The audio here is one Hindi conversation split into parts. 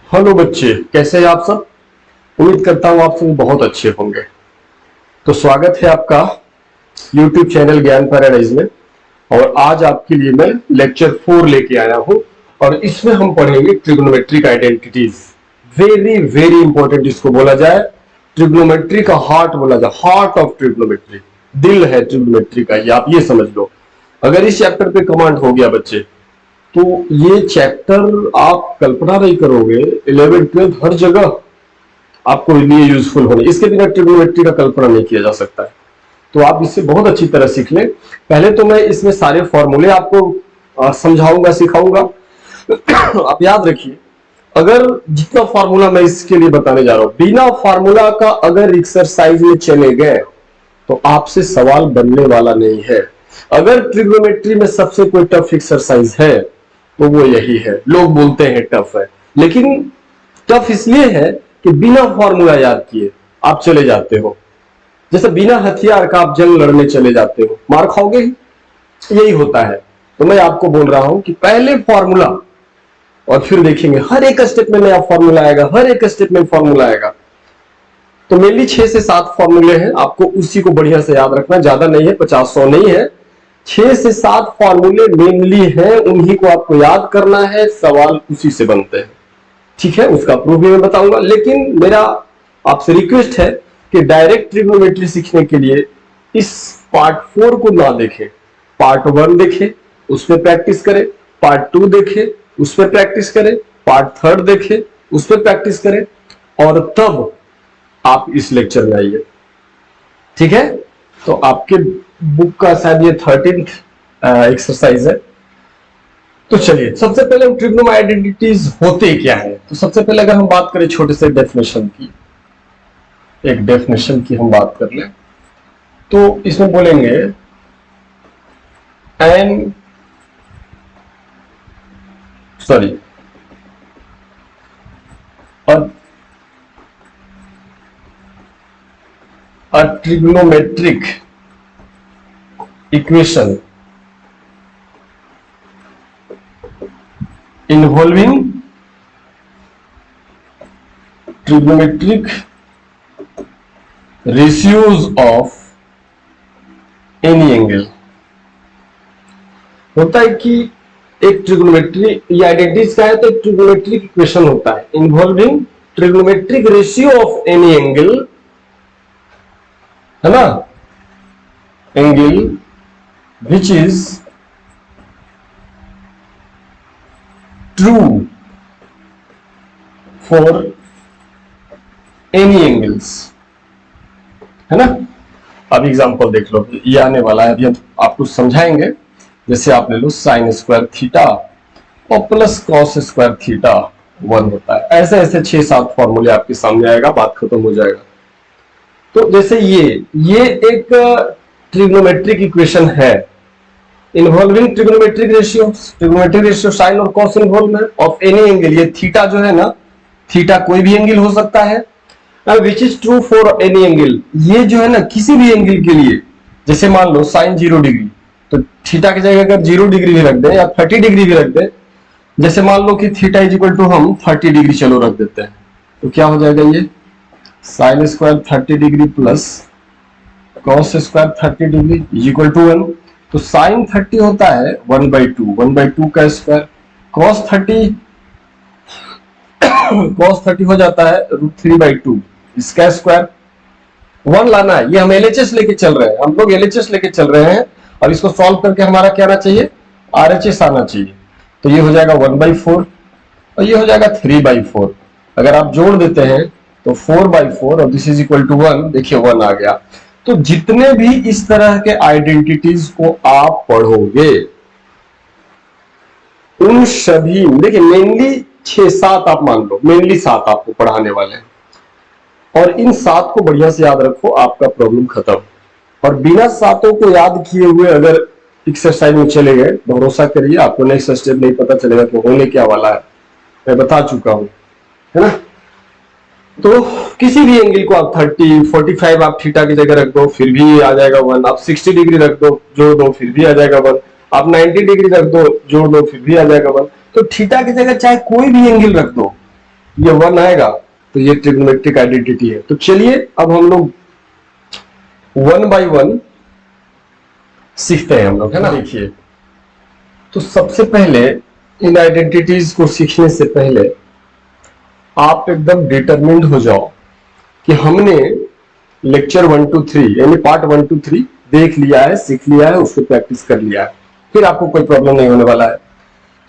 हेलो बच्चे, कैसे हैं आप सब। उम्मीद करता हूं आप सब बहुत अच्छे होंगे। तो स्वागत है आपका YouTube चैनल ज्ञान पैराडाइज में। और आज आपके लिए मैं लेक्चर 4 लेके आया हूं और इसमें हम पढ़ेंगे trigonometric identities. Very very important इसको बोला जाए, ट्रिग्नोमेट्री का हार्ट बोला जाए, हार्ट ऑफ ट्रिग्नोमेट्री, दिल है ट्रिग्नोमेट्री का, ये आप ये समझ लो। अगर इस चैप्टर पे कमांड हो गया बच्चे, तो ये चैप्टर आप कल्पना नहीं करोगे, 11th 12th हर जगह आपको लिए यूजफुल होने। इसके बिना ट्रिग्नोमेट्री का कल्पना नहीं किया जा सकता है। तो आप इससे बहुत अच्छी तरह सीख लें। पहले तो मैं इसमें सारे फॉर्मूले आपको समझाऊंगा, सिखाऊंगा। आप याद रखिए, अगर जितना फॉर्मूला मैं इसके लिए बताने जा रहा हूं, बिना फॉर्मूला का अगर एक्सरसाइज में चले गए तो आपसे सवाल बनने वाला नहीं है। अगर ट्रिग्नोमेट्री में सबसे कोई टफ एक्सरसाइज है तो वो यही है। लोग बोलते हैं टफ है, लेकिन टफ इसलिए है कि बिना फॉर्मूला याद किए आप चले जाते हो। जैसे बिना हथियार का आप जंग लड़ने चले जाते हो, मार खाओगे ही, यही होता है। तो मैं आपको बोल रहा हूं कि पहले फॉर्मूला और फिर देखेंगे, हर एक स्टेप में नया फॉर्मूला आएगा, हर एक स्टेप में फॉर्मूला आएगा। तो मेनली 6 से 7 फॉर्मूले हैं, आपको उसी को बढ़िया से याद रखना, ज्यादा नहीं है, 50-100 नहीं है। 6 से 7 फॉर्मूले मेनली हैं, उन्हीं को आपको याद करना है, सवाल उसी से बनते हैं। ठीक है, उसका प्रूफ भी मैं बताऊंगा। लेकिन मेरा आपसे रिक्वेस्ट है कि डायरेक्ट ट्रिग्नोमेट्री सीखने के लिए इस पार्ट 4 को ना देखें, पार्ट 1 देखें, उस पर प्रैक्टिस करें, पार्ट 2 देखें, उस पर प्रैक्टिस करें, पार्ट 3 देखें, उस पर प्रैक्टिस करें, और तब आप इस लेक्चर में आइए। ठीक है, तो आपके बुक का शायद ये 13th एक्सरसाइज है। तो चलिए, सबसे पहले हम ट्रिग्नोमेट्रिक आइडेंटिटीज होते क्या है। तो सबसे पहले अगर हम बात करें छोटे से डेफिनेशन की, एक डेफिनेशन की हम बात कर लें, तो इसमें बोलेंगे an sorry a trigonometric equation involving trigonometric ratios of any angle। होता है कि एक ट्रिग्नोमेट्री, ये आइडेंटिटीज का है, तो एक ट्रिग्नोमेट्रिक इक्वेशन होता है involving trigonometric ratio of any angle, है ना, angle which is true for any angles, है ना। अब एग्जांपल देख लो, ये आने वाला है, अभी हम आपको समझाएंगे। जैसे आप ले लो साइन स्क्वायर थीटा और प्लस कॉस स्क्वायर थीटा 1 होता है। ऐसे ऐसे 6-7 फॉर्मूले आपके सामने आएगा, बात खत्म हो जाएगा। तो जैसे ये एक ट्रिग्नोमेट्रिक इक्वेशन है इन्वॉल्विंग ट्रिग्नोमेट्रिक रेशियो साइन और cos involvement of any angle. ये थीटा जो है ना, थीटा कोई भी एंगल हो सकता है, which is true for any angle. ये जो है ना, किसी भी एंगल के लिए, जैसे मान लो साइन 0 डिग्री, तो थीटा की जगह अगर 0 डिग्री भी रख दें या 30 डिग्री भी रख दें, जैसे मान लो कि थीटा इज इक्वल टू हम 30 डिग्री चलो रख देते हैं, तो क्या हो जाएगा, ये sine square 30 degree plus cos square 30 degree is equal to 1। तो साइन 30 होता है 1/2 का स्क्वायर, कॉस 30 हो जाता है √3/2 इसका स्क्वायर। 1 लाना है, ये हम LHS लेके चल रहे हैं, हम लोग LHS लेके चल रहे हैं। और इसको सॉल्व करके हमारा क्या आना चाहिए, RHS आना चाहिए। तो ये हो जाएगा 1/4 और ये हो जाएगा 3/4। अगर आप जोड़ देते हैं तो 4/4 और दिस इज इक्वल टू 1, देखिए 1 आ गया। तो जितने भी इस तरह के आइडेंटिटीज को आप पढ़ोगे, उन सभी, देखिए मेनली 6-7 आप मान लो, मेनली 7 आपको पढ़ाने वाले हैं, और इन 7 को बढ़िया से याद रखो, आपका प्रॉब्लम खत्म। और बिना 7 को याद किए हुए अगर एक्सरसाइज में चले गए, भरोसा करिए आपको नेक्स्ट स्टेप नहीं पता चलेगा कि होने क्या वाला है, मैं बता चुका हूं, है ना। तो किसी भी एंगल को आप 30, 45 आप थीटा की जगह रख दो, फिर भी आ जाएगा 1। आप 60 डिग्री रख दो, जोड़ दो, फिर भी आ जाएगा 1। आप 90 डिग्री रख दो, जोड़ दो, फिर भी आ जाएगा 1। तो थीटा की जगह चाहे कोई भी एंगल रख दो, ये 1 आएगा तो ये ट्रिग्नोमेट्रिक आइडेंटिटी है। तो चलिए अब हम लोग 1 by 1 सीखते हैं हम लोग, है ना। देखिए, तो सबसे पहले इन आइडेंटिटीज को सीखने से पहले आप एकदम डिटरमिन्ड हो जाओ कि हमने लेक्चर 1 to 3 यानी पार्ट 1 to 3 देख लिया है, सीख लिया है, उसको प्रैक्टिस कर लिया है, फिर आपको कोई प्रॉब्लम नहीं होने वाला है।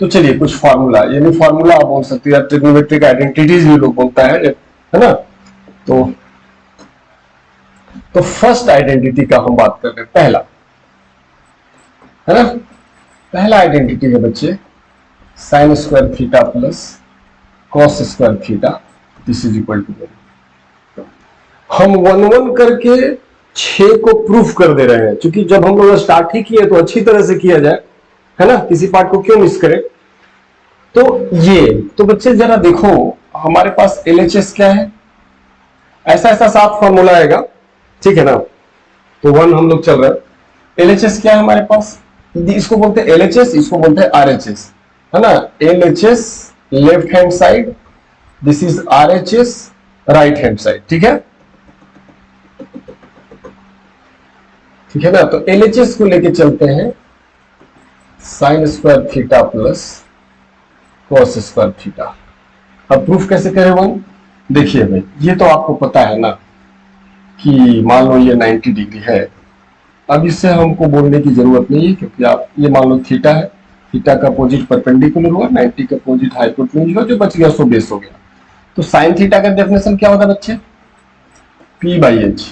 तो चलिए कुछ फार्मूला, यानी फार्मूला आप बोल सकते हैं, ट्रिग्नोमेट्रिक आइडेंटिटीज भी लोग बोलता है ना। तो फर्स्ट आइडेंटिटी का हम बात कर रहे हैं, पहला, है ना। पहला आइडेंटिटी है बच्चे sine square theta plus cos square theta this is equal to 1। हम 1 करके 6 को प्रूफ कर दे रहे हैं, क्योंकि जब हम लोग स्टार्ट ही किए तो अच्छी तरह से किया जाए, है ना, किसी पार्ट को क्यों मिस करें। तो ये तो बच्चे जरा देखो हमारे पास LHS क्या है, ऐसा ऐसा 7 फॉर्मूला आएगा, ठीक है ना। तो 1 हम लोग चल रहे हैं। LHS क्या है हमारे पास, इसको बोलते हैं LHS, इसको बोलते हैं RHS, है ना। LHS left hand side, this is RHS right hand side, ठीक है, ठीक है ना। तो LHS को लेके चलते हैं sine square theta plus cos square theta. अब प्रूफ कैसे करें 1, देखिए भाई, ये तो आपको पता है ना कि मान लो ये 90 डिग्री है। अब इससे हमको बोलने की जरूरत नहीं है, क्योंकि आप ये मान लो थीटा है, थीटा का अपोजिट परपेंडिकुलर हुआ, 90 का अपोजिट हाइपोटेन्यूज हुआ, जो बच गया सो बेस हो गया। तो साइन थीटा का डेफिनेशन क्या होता है बच्चे, P/H,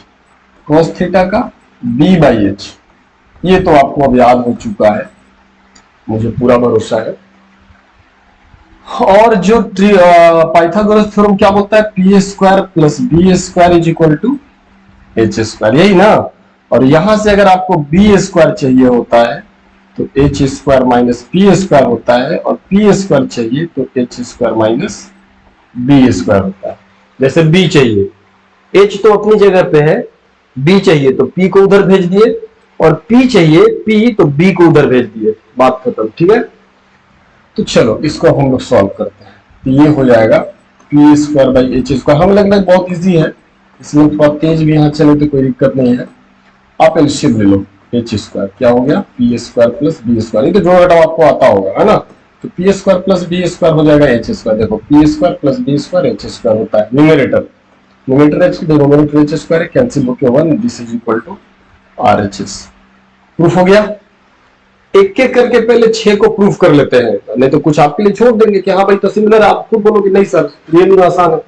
कॉस थीटा का B/H। ये तो आपको अब याद हो चुका है, मुझे पूरा भरोसा है। और जो पाइथागोरस थ्योरम क्या बोलता है, P² plus B² is equal to H², यही ना। और यहां से अगर आपको B² चाहिए होता है तो H² माइनस P² होता है, और P² चाहिए तो H² माइनस B² होता है। जैसे B चाहिए, H तो अपनी जगह पे है, B चाहिए तो P को उधर भेज दिए, और P चाहिए P तो B को उधर भेज दिए, बात खत्म, ठीक है। तो चलो इसको हम लोग सॉल्व करते हैं। तो ये हो जाएगा P² बाई H²। हमें लग रहा है बहुत इजी है, इसमें थोड़ा तेज भी यहाँ चले तो कोई दिक्कत नहीं है। आप एलसीएम ले लो, H² क्या हो गया, P² प्लस B², ये तो जोड़ घटाव आपको आता होगा, है ना। तो P² प्लस B² हो जाएगा H²। देखो P² प्लस B² H² होता है, न्यूमरेटर H, डिनोमिनेटर H² है, कैंसिल होके 1, this is equal to RHS। Proof हो गया। एक एक करके पहले 6 को प्रूफ कर लेते हैं, नहीं तो कुछ आपके लिए छोड़ देंगे कि हाँ भाई तो सिमिलर, आप खुद बोलोगे नहीं सर ये आसान है।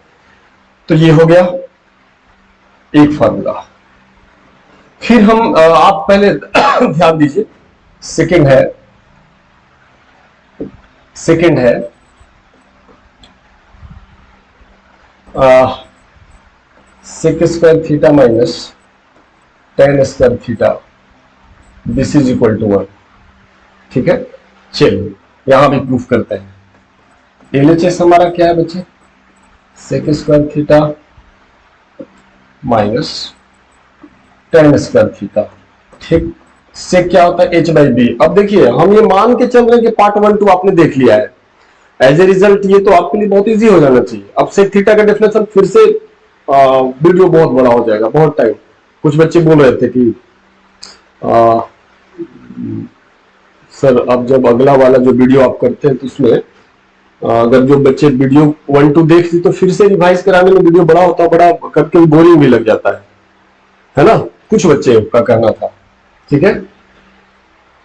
तो ये हो गया एक फार्मूला। फिर हम आप पहले ध्यान दीजिए, सेकंड है sec square theta minus tan square theta this is equal to 1, ठीक है। चलिए यहां भी प्रूफ करते हैं। LHS हमारा क्या है बच्चे, sec square theta minus tan square theta, ठीक। से क्या होता है H/B। अब देखिए हम ये मान के चल रहे हैं कि पार्ट 1 2 आपने देख लिया है, एज ए रिजल्ट ये तो आपके लिए बहुत इजी हो जाना चाहिए। अब सेक थीटा का डेफिनेशन फिर से वीडियो बहुत बड़ा हो जाएगा, बहुत टाइम। कुछ बच्चे बोल रहे थे कि सर अब जब अगला वाला जो वीडियो आप करते हैं तो उसमें अगर जो बच्चे वीडियो 1 2 देख ली तो फिर से रिवाइज कराने में वीडियो बड़ा होता, बड़ा कभी बोरिंग भी लग जाता है ना, कुछ बच्चे का कहना था, ठीक है।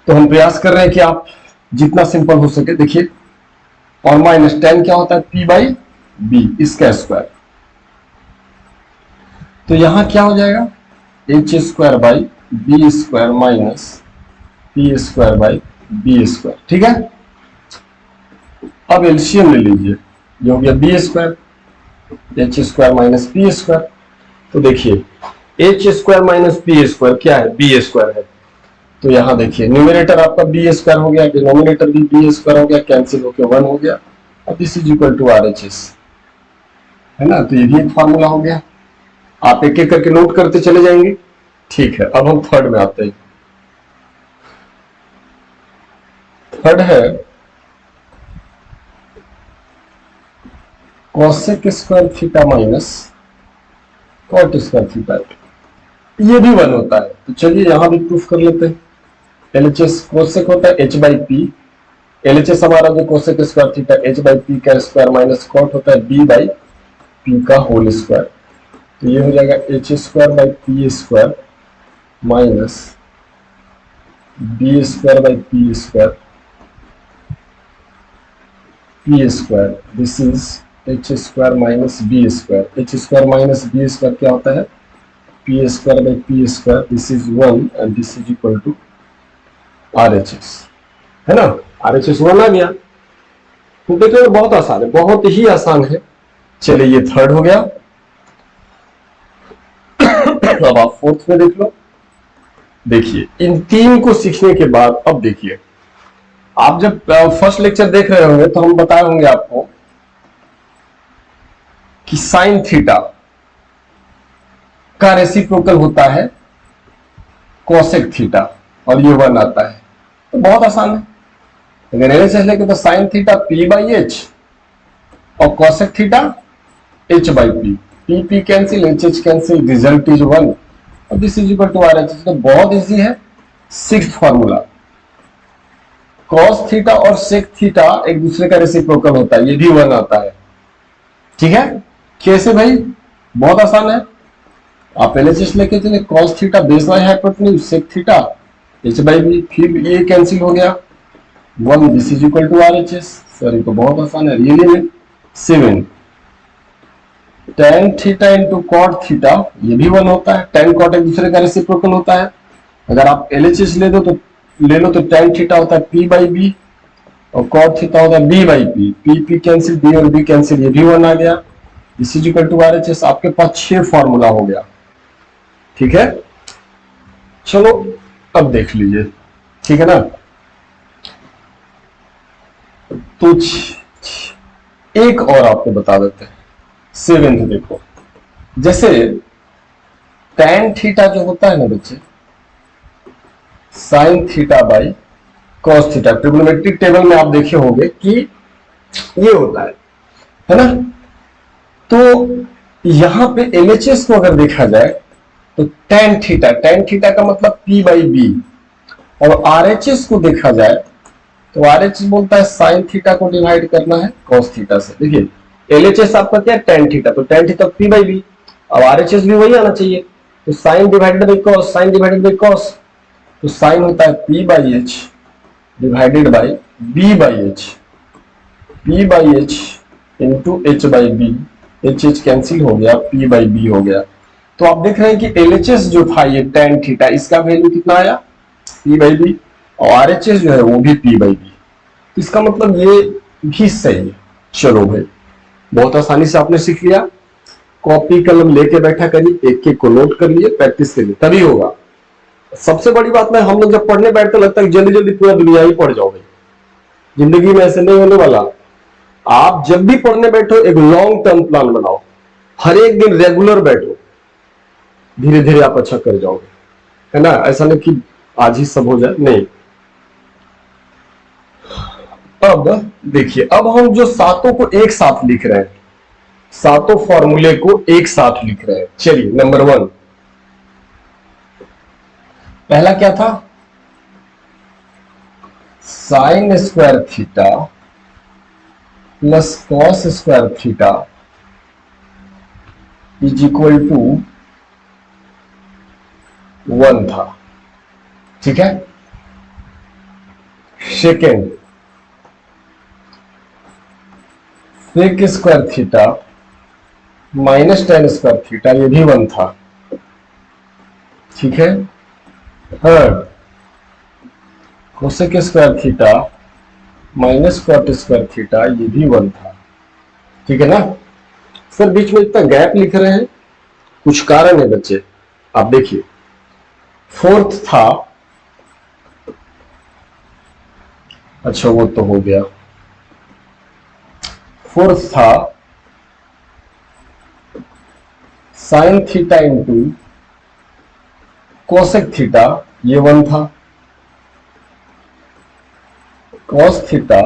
तो हम प्रयास कर रहे हैं कि आप जितना सिंपल हो सके। देखिए और माइनस टेन क्या होता है, P/B इसका स्क्वायर। तो यहां क्या हो जाएगा, H² by B² minus P² by B², ठीक है। अब एलसीएम ले लीजिए, ये हो गया B² H² माइनस P²। तो देखिए H² माइनस P² क्या है, B² है। तो यहां देखिए न्यूमरेटर आपका B² हो गया, डिनोमिनेटर भी B² हो गया, कैंसिल होके 1 हो गया। अब this is equal to RHS, है ना। तो ये भी एक फार्मूला हो गया, आप एक एक करके नोट करते चले जाएंगे, ठीक है। अब हम थर्ड में आते हैं। थर्ड है cosec square theta minus cot square theta, ये भी 1 होता है। तो चलिए यहां भी प्रूफ कर लेते हैं। एलएचएस कोसेक होता है h बाई पी, एलएचएस हमारा जो cosec square theta h by P का स्क्वायर माइनस कॉट होता है b बाई पी का होल स्क्वायर। तो ये हो जाएगा H square by P square minus B square by P square P square, this is H square minus B square. H square minus B square क्या होता है? P square by P square, this is 1 and this is equal to RHS, है ना। RHS 1 आ गया। तो देखो बहुत आसान है, बहुत ही आसान है। चलिए ये थर्ड हो गया। अब आप फोर्थ में देख लो। देखिए इन तीन को सीखने के बाद अब देखिए, आप जब फर्स्ट लेक्चर देख रहे होंगे तो हम बताए होंगे आपको कि साइन थीटा का रेसिप्रोकल होता है कोसेक थीटा, और ये 1 आता है। तो बहुत आसान है। अगर एलएचएस लेके तो sine theta P by H और cosec theta H by P, P P cancel, H H cancel, result is 1 और this is equal to RHS। तो बहुत इजी है। सिक्स्थ फॉर्मूला, कॉस थीटा और सेक थीटा एक दूसरे का रेसिप्रोकल होता है, ये भी 1 आता है। ठीक है, कैसे भाई? बहुत आसान है। आप एलएचएस लेके चले, cos theta base by hypotenuse, sec theta H by B, फिर ये कैंसिल हो गया 1, this is equal to RHS। Sir ये तो बहुत आसान है। रियली में 7 tan theta into cot theta, ये भी 1 होता है। tan कॉट एक दूसरे का रेसिप्रोकल होता है। अगर आप एलएचएस ले लो तो tan थीटा होता है p बाई बी और कॉट थीटा होता है b by P, p cancel, b और b कैंसिल, ये भी 1 आ गया। This is equal to RHS। आपके पास 6 फॉर्मूला हो गया। ठीक है, चलो अब देख लीजिए। ठीक है ना। तो एक और आपको बता देते हैं, 7th देखो। जैसे tan थीटा जो होता है ना बच्चे, sine theta by cos theta, trigonometric table में आप देखे होंगे कि ये होता है ना। तो यहां पे एलएचएस को अगर देखा जाए तो tan थीटा का मतलब p बाई बी, और RHS को देखा जाए तो RHS बोलता है साइन थीटा को डिवाइड करना है कॉस थीटा से। देखिए एलएचएस आपका क्या है? tan थीटा, तो tan theta p by B, अब RHS भी वही आना चाहिए। तो sine divided by cos, sine divided by cos, तो साइन होता है p by H divided by b by H, p by H into H by B, H H cancel हो गया, p बाई बी हो गया। तो आप देख रहे हैं कि एलएचएस जो था ये tan थीटा, इसका वैल्यू कितना आया? p बाई बी, और RHS जो है वो भी p बाई बी। इसका मतलब ये भी सही है। चलो भाई, बहुत आसानी से आपने सीख लिया। कॉपी कलम लेके बैठा करिए, एक एक को नोट कर लिए, प्रैक्टिस करिए, तभी होगा। सबसे बड़ी बात में, हम लोग जब पढ़ने बैठते लगता है जल्दी जल्दी पूरा दुनिया ही पढ़ जाओगे। जिंदगी में ऐसे नहीं होने वाला। आप जब भी पढ़ने बैठो एक लॉन्ग टर्म प्लान बनाओ, हर एक दिन रेगुलर बैठो, धीरे धीरे आप अच्छा कर जाओगे, है ना। ऐसा नहीं कि आज ही सब हो जाए, नहीं। अब देखिए, अब हम जो सातों को एक साथ लिख रहे हैं, सातों फॉर्मूले को एक साथ लिख रहे हैं। चलिए नंबर 1, पहला क्या था? Sine square theta plus cos square theta is equal to 1 था। ठीक है। Second, sec square theta minus tan square theta, ये भी 1 था। ठीक है। Third, cosec square theta minus cot square theta, ये भी 1 था। ठीक है ना। सर बीच में इतना गैप लिख रहे हैं, कुछ कारण है बच्चे, आप देखिए। फोर्थ था, अच्छा वो तो हो गया। फोर्थ था sine theta into cosec theta, ये 1 था। Cos theta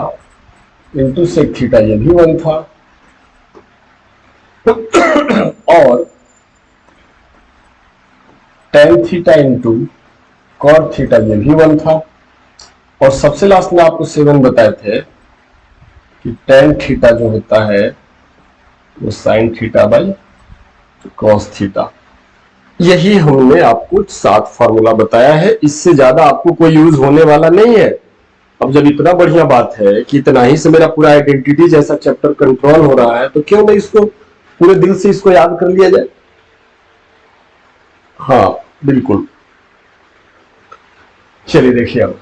into sec theta, ये भी 1 था। थीटा इंटू कॉट थीटा, ये भी 1 था। और सबसे लास्ट में आपको 7 बताए थे कि टेन थीटा जो होता है वो sine theta by cos theta. यही हमने आपको 7 फार्मूला बताया है, इससे ज्यादा आपको कोई यूज होने वाला नहीं है। अब जब इतना बढ़िया बात है कि इतना ही से मेरा पूरा आइडेंटिटी जैसा चैप्टर कंट्रोल हो रहा है, तो क्यों नहीं इसको पूरे दिल से इसको याद कर लिया जाए। हाँ बिल्कुल। चलिए देखिए, अब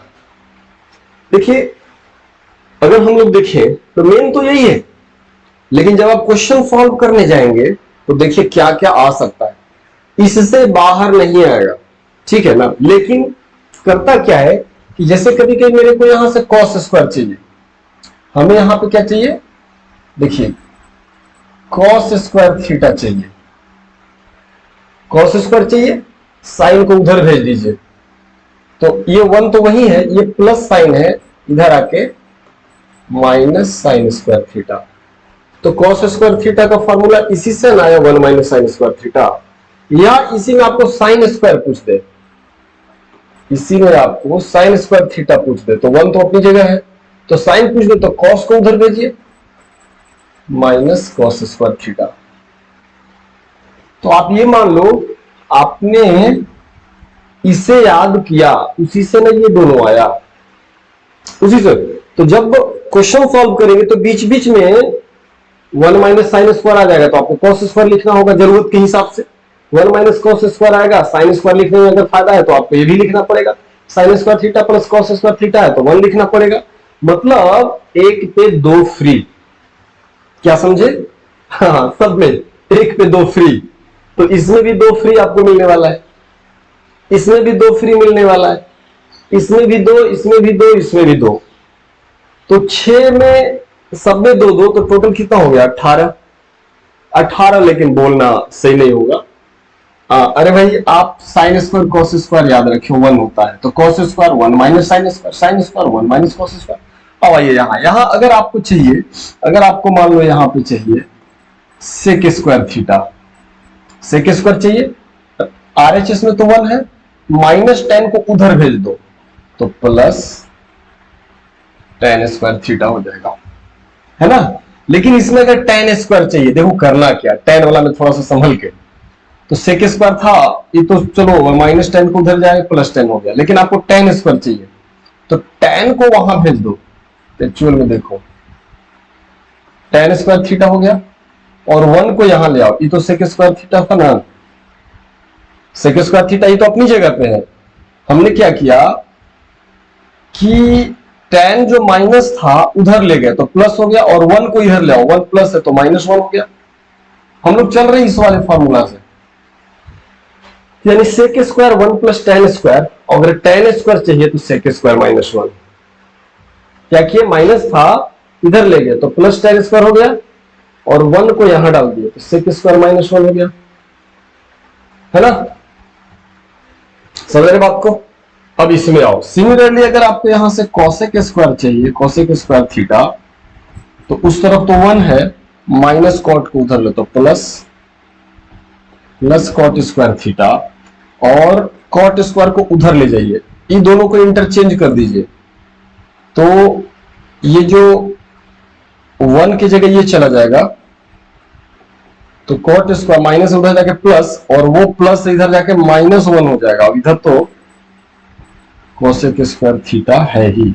देखिए अगर हम लोग देखें तो मेन तो यही है, लेकिन जब आप क्वेश्चन सॉल्व करने जाएंगे तो देखिए क्या क्या आ सकता है, इससे बाहर नहीं आएगा, ठीक है ना। लेकिन करता क्या है कि जैसे कभी कभी मेरे को यहां से कॉस स्क्वायर चाहिए, हमें यहां पे क्या चाहिए, देखिए कॉस स्क्वायर थीटा चाहिए, कॉस स्क्वायर चाहिए, साइन को उधर भेज दीजिए, तो ये 1 तो वही है, ये प्लस साइन है, इधर आके माइनस साइन स्क्वायर थीटा। तो कॉस स्क्वायर थीटा का फॉर्मूला इसी से ना आया, 1 माइनस साइन स्क्वायर थीटा, या इसी में आपको साइन स्क्वायर पूछ दे, इसी में आपको साइन स्क्वायर थीटा पूछ दे, तो 1 तो अपनी जगह है, तो साइन पूछ दे तो कॉस को उधर भेजिए, माइनस कॉस स्क्वायर थीटा। तो आप ये मान लो आपने इसे याद किया, उसी से ना ये दोनों आया, उसी से। तो जब क्वेश्चन सॉल्व करेंगे तो बीच बीच में 1 माइनस साइन स्क्वायर आ जाएगा, तो आपको कॉस स्क्वायर लिखना होगा जरूरत के हिसाब से। 1 माइनस कॉस स्क्वायर आएगा, साइन स्क्वायर लिखने में अगर फायदा है तो आपको ये भी लिखना पड़ेगा, sign square theta plus cos square theta है तो 1 लिखना पड़ेगा। मतलब 1 पे 2 फ्री, क्या समझे? हाँ, सब में 1 पे 2 फ्री। तो इसमें भी 2 फ्री आपको मिलने वाला है, इसमें भी 2 फ्री मिलने वाला है, इसमें भी 2, इसमें भी 2, इसमें भी 2। तो 6 में सब में 2 2, तो टोटल कितना हो गया? 18। 18, लेकिन बोलना सही नहीं होगा। अरे भाई आप साइन स्क्वायर कॉस स्क्वायर याद रखियो 1 होता है, तो cos square 1 minus sine square, sine square 1 minus cos square. अब आइए यहां अगर आपको चाहिए, अगर आपको मान लो यहां पे चाहिए sec square theta, sec square चाहिए, RHS में तो 1 है, माइनस टेन को उधर भेज दो तो प्लस टेन स्क्वायर थीटा हो जाएगा, है ना। लेकिन इसमें अगर टेन स्क्वायर चाहिए, देखो करना क्या, टेन वाला में थोड़ा सा संभल के, तो सेक स्क्वायर था ये तो चलो माइनस टेन को उधर जाए, प्लस टेन हो गया, लेकिन आपको टेन स्क्वायर चाहिए तो टेन को वहां भेज दो। एक्चुअल में देखो टेन स्क्वायर थीटा हो गया, और 1 को यहां ले आओ, ये तो सेक स्क्वायर थीटा था ना, सेक स्क्वायर थीटा ये तो अपनी जगह पे है। हमने क्या किया कि टेन जो माइनस था उधर ले गए तो प्लस हो गया, और 1 को इधर ले आओ, 1 प्लस है तो -1 हो गया। हम लोग चल रहे हैं इस वाले फॉर्मूला से, यानी sec square 1 plus tan square, अगर टेन स्क्वायर चाहिए तो सेक स्क्वायर -1। क्या किए, माइनस था इधर ले गए तो प्लस टेन स्क्वायर हो गया, और 1 को यहां डाल दिए तो सेक स्क्वायर -1 हो गया, है ना। समझ रहे बात को? अब इसमें आओ, सिमिलरली अगर आपको यहां से कॉसेक स्क्वायर चाहिए, कॉसेक स्क्वायर थीटा, तो उस तरफ तो 1 है, माइनस कॉट को उधर ले तो प्लस कॉट स्क्वायर थीटा, और कॉट स्क्वायर को उधर ले जाइए, इन दोनों को इंटरचेंज कर दीजिए, तो ये जो 1 की जगह ये चला जाएगा, तो कॉट स्क्वायर माइनस उधर जाके प्लस, और वो प्लस इधर जाके -1 हो जाएगा। अब इधर तो कोसेक स्क्वायर थीटा है ही,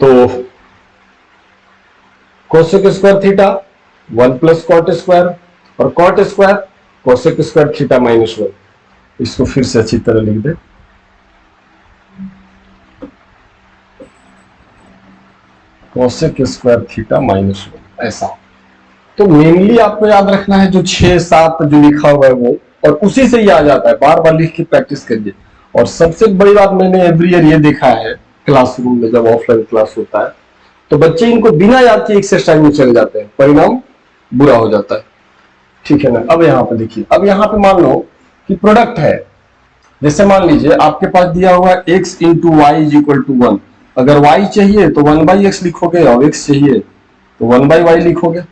तो cosec square theta 1 plus cot square, और cot square cosec square theta -1। इसको फिर से अच्छी तरह लिख दे, कोसेक स्क्वायर थीटा -1, ऐसा। तो मेनली आपको याद रखना है जो 6 7 जो लिखा हुआ है वो, और उसी से ही आ जाता है, बार बार लिख के प्रैक्टिस करिए। और सबसे बड़ी बात मैंने एवरी ईयर ये देखा है क्लासरूम में, जब ऑफलाइन क्लास होता है तो बच्चे इनको बिना याद के एक्सरसाइज में चले जाते हैं, परिणाम बुरा हो जाता है, ठीक है ना। अब यहाँ पे देखिए, अब यहाँ पे मान लो कि प्रोडक्ट है, जैसे मान लीजिए आपके पास दिया हुआ है x into y is equal to 1, अगर y चाहिए तो 1/x लिखोगे, और x चाहिए तो 1/y लिखोगे,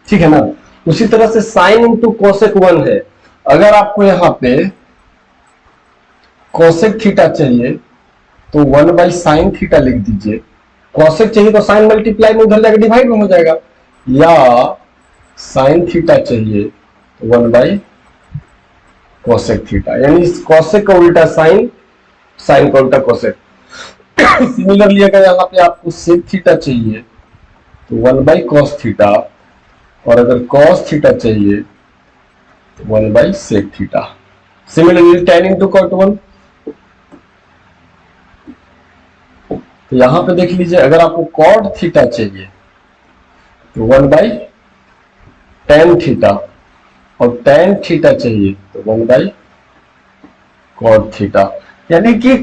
ठीक है ना। उसी तरह से साइन इंटू कोसेक 1 है, अगर आपको यहाँ पे कोसेक थीटा चाहिए तो 1/sin थीटा लिख दीजिए। कोसेक चाहिए तो साइन मल्टीप्लाई में उधर जाकर डिवाइड में हो जाएगा, या साइन थीटा चाहिए तो 1/कोसेक थीटा, यानी कोसेक का उल्टा साइन, साइन का उल्टा कोसेक। सिमिलरली अगर यहाँ पे आपको सेक थीटा चाहिए तो 1/cos थीटा, और अगर cos थीटा चाहिए तो 1/sec theta. Similarly tan into cot 1, तो यहां पे देख लीजिए अगर आपको cot थीटा चाहिए तो 1/tan थीटा, और tan थीटा चाहिए तो 1/cot थीटा। यानी कि